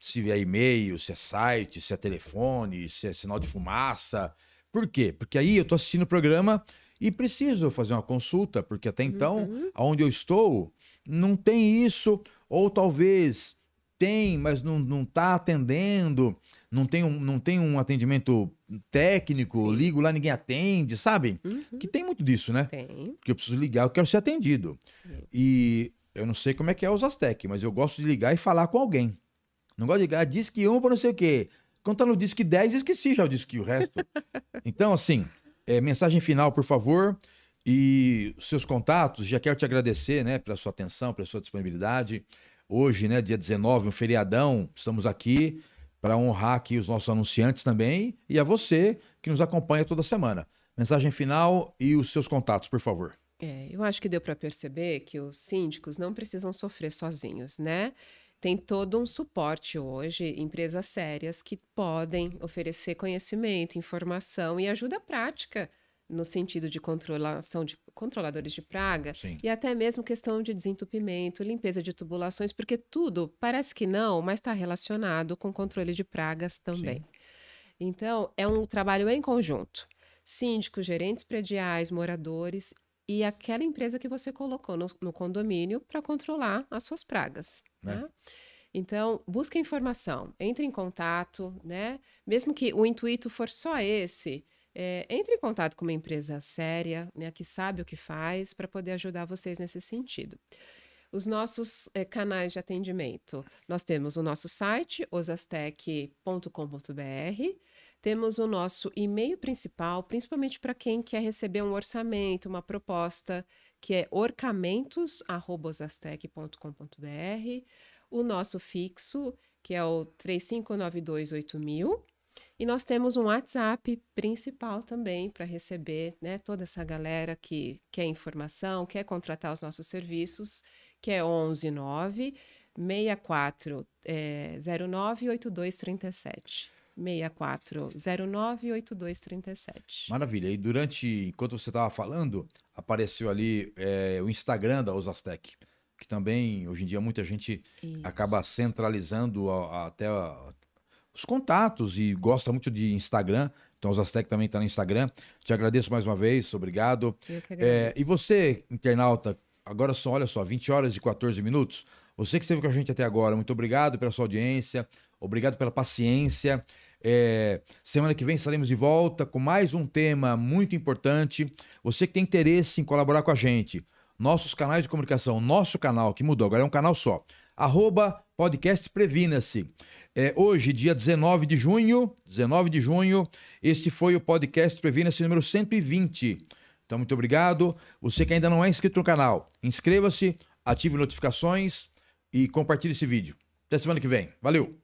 se é e-mail, se é site, se é telefone, se é sinal de fumaça. Por quê? Porque aí eu estou assistindo o programa e preciso fazer uma consulta, porque até então, Uhum. onde eu estou, não tem isso, ou talvez tem, mas não está atendendo, não tem um atendimento técnico, Sim. ligo lá, ninguém atende, sabe? Uhum. Que tem muito disso, né? Tem. Porque eu preciso ligar, eu quero ser atendido. Sim. E eu não sei como é que é os Aztec, mas eu gosto de ligar e falar com alguém. Não gosto de ligar, Disque 1 para não sei o quê. Quando tá no Disque 10, esqueci já o Disque, o resto. Então, assim, mensagem final, por favor. E seus contatos, já quero te agradecer, né, pela sua atenção, pela sua disponibilidade. Hoje, né, dia 19, um feriadão, estamos aqui para honrar aqui os nossos anunciantes também e a você que nos acompanha toda semana. Mensagem final e os seus contatos, por favor. Eu acho que deu para perceber que os síndicos não precisam sofrer sozinhos, né? Tem todo um suporte hoje, empresas sérias que podem oferecer conhecimento, informação e ajuda prática no sentido de controladores de praga, Sim. e até mesmo questão de desentupimento, limpeza de tubulações, porque tudo parece que não, mas está relacionado com controle de pragas também. Sim. Então, é um trabalho em conjunto. Síndicos, gerentes prediais, moradores e aquela empresa que você colocou no condomínio para controlar as suas pragas, Né? tá? Então, busque informação, entre em contato, né? Mesmo que o intuito for só esse, entre em contato com uma empresa séria, né, que sabe o que faz, para poder ajudar vocês nesse sentido. Os nossos canais de atendimento, nós temos o nosso site, osastec.com.br, temos o nosso e-mail principal, principalmente para quem quer receber um orçamento, uma proposta, que é orçamentos@osastec.com.br, o nosso fixo, que é o 35928000, e nós temos um WhatsApp principal também para receber, né, toda essa galera que quer informação, quer contratar os nossos serviços, que é 119 6409 8237. 6409 8237. Maravilha. E enquanto você estava falando, apareceu ali o Instagram da Osastec, que também, hoje em dia, muita gente acaba centralizando os contatos e gosta muito de Instagram. Então, a Osastec também está no Instagram. Te agradeço mais uma vez, obrigado. Eu que agradeço. E você, internauta, agora são, olha só, 20 horas e 14 minutos. Você que esteve com a gente até agora, muito obrigado pela sua audiência, obrigado pela paciência. Semana que vem estaremos de volta com mais um tema muito importante. Você que tem interesse em colaborar com a gente, nossos canais de comunicação, nosso canal que mudou, agora é um canal só, @podcast Previna-se. Hoje, dia 19 de junho, este foi o podcast Previna-se número 120. Então, muito obrigado. Você que ainda não é inscrito no canal, inscreva-se, ative notificações e compartilhe esse vídeo. Até semana que vem. Valeu!